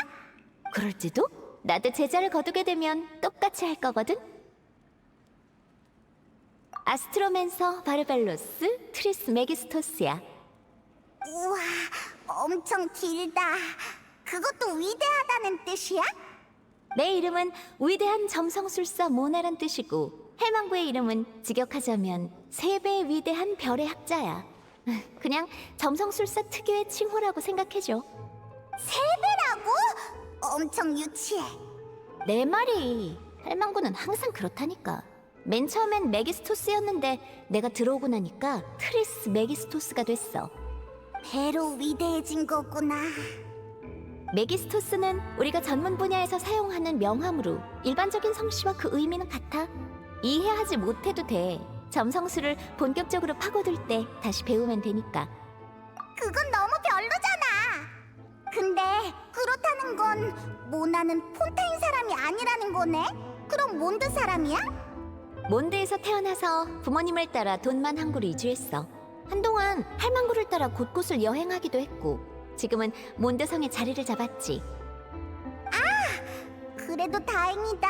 [SPEAKER 2] 그럴지도? 나도 제자를 거두게 되면 똑같이 할 거거든. 아스트로맨서 바르벨로스 트리스 메기스토스야. 우와, 엄청 길다. 그것도 위대하다는 뜻이야? 내 이름은 위대한 점성술사 모나란 뜻이고, 헬망구의 이름은 직역하자면 3배의 위대한 별의 학자야. 그냥 점성술사 특유의 칭호라고 생각해줘. 3배라고? 엄청 유치해. 내 말이, 헬망구는 항상 그렇다니까. 맨 처음엔 메기스토스였는데 내가 들어오고 나니까 트리스 메기스토스가 됐어. 배로 위대해진 거구나. 메기스토스는 우리가 전문 분야에서 사용하는 명함으로 일반적인 성씨와 그 의미는 같아. 이해하지 못해도 돼. 점성술을 본격적으로 파고들 때 다시 배우면 되니까. 그건 너무 별로잖아. 근데 그렇다는 건 모나는 폰타인 사람이 아니라는 거네? 그럼 몬드 사람이야? 몬드에서 태어나서 부모님을 따라 돈만 항구로 이주했어. 한동안 할망구를 따라 곳곳을 여행하기도 했고, 지금은 몬드성에 자리를 잡았지. 아, 그래도 다행이다.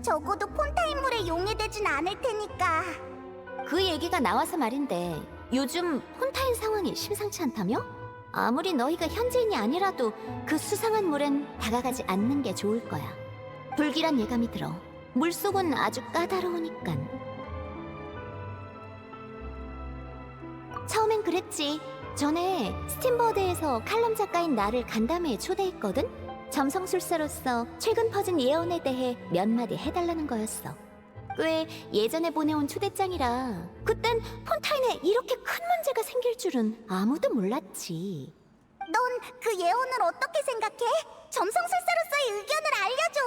[SPEAKER 2] 적어도 폰타인물에 용해되진 않을 테니까. 그 얘기가 나와서 말인데, 요즘 폰타인 상황이 심상치 않다며? 아무리 너희가 현지인이 아니라도 그 수상한 물엔 다가가지 않는 게 좋을 거야. 불길한 예감이 들어. 물속은 아주 까다로우니깐. 처음엔 그랬지. 전에 스팀버드에서 칼럼 작가인 나를 간담회에 초대했거든? 점성술사로서 최근 퍼진 예언에 대해 몇 마디 해달라는 거였어. 꽤 예전에 보내온 초대장이라 그땐 폰타인에 이렇게 큰 문제가 생길 줄은 아무도 몰랐지. 넌 그 예언을 어떻게 생각해? 점성술사로서의 의견을 알려줘.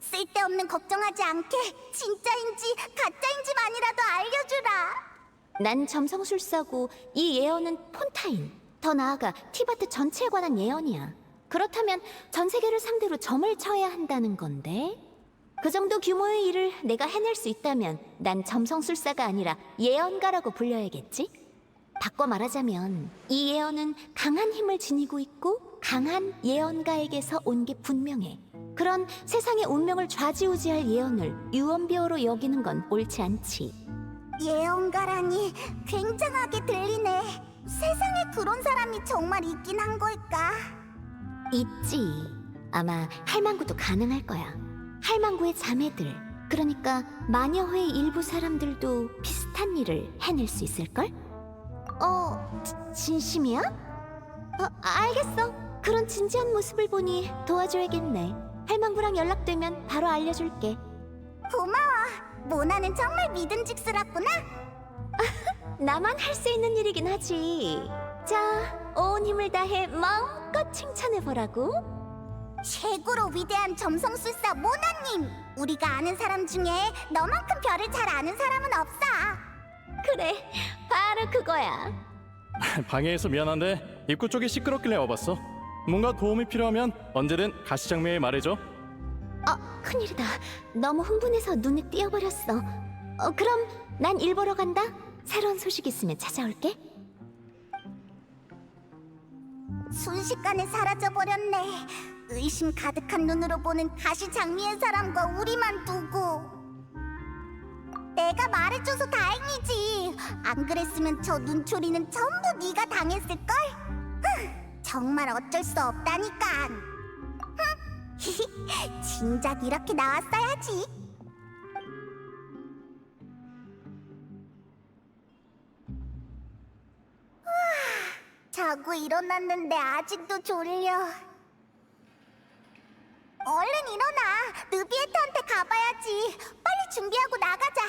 [SPEAKER 2] 쓸데없는 걱정하지 않게 진짜인지 가짜인지만이라도 알려주라. 난 점성술사고 이 예언은 폰타인, 더 나아가 티바트 전체에 관한 예언이야. 그렇다면 전 세계를 상대로 점을 쳐야 한다는 건데, 그 정도 규모의 일을 내가 해낼 수 있다면 난 점성술사가 아니라 예언가라고 불려야겠지? 바꿔 말하자면 이 예언은 강한 힘을 지니고 있고 강한 예언가에게서 온 게 분명해. 그런 세상의 운명을 좌지우지할 예언을 유언비어로 여기는 건 옳지 않지. 예언가라니 굉장하게 들리네. 세상에 그런 사람이 정말 있긴 한 걸까? 있지. 아마 할망구도 가능할 거야. 할망구의 자매들, 그러니까 마녀회의 일부 사람들도 비슷한 일을 해낼 수 있을걸? 진심이야? 알겠어. 그런 진지한 모습을 보니 도와줘야겠네. 할망구랑 연락되면 바로 알려줄게. 고마워. 모나는 정말 믿음직스럽구나. 나만 할 수 있는 일이긴 하지. 자, 온 힘을 다해 마음껏 칭찬해보라고. 최고로 위대한 점성술사 모나님! 우리가 아는 사람 중에 너만큼 별을 잘 아는 사람은 없어. 그래, 바로 그거야.
[SPEAKER 6] 방해해서 미안한데 입구 쪽이 시끄럽길래 와봤어. 뭔가 도움이 필요하면 언제든 가시장면에 말해줘.
[SPEAKER 2] 큰일이다. 너무 흥분해서 눈에 띄어버렸어. 그럼 난 일 보러 간다. 새로운 소식 있으면 찾아올게. 순식간에 사라져버렸네. 의심 가득한 눈으로 보는 가시장미의 사람과 우리만 두고. 내가 말해줘서 다행이지. 안 그랬으면 저 눈초리는 전부 네가 당했을걸? 정말 어쩔 수 없다니까. 진작 이렇게 나왔어야지. 자고 일어났는데 아직도 졸려. 얼른 일어나. 느비에트한테 가봐야지. 빨리 준비하고 나가자.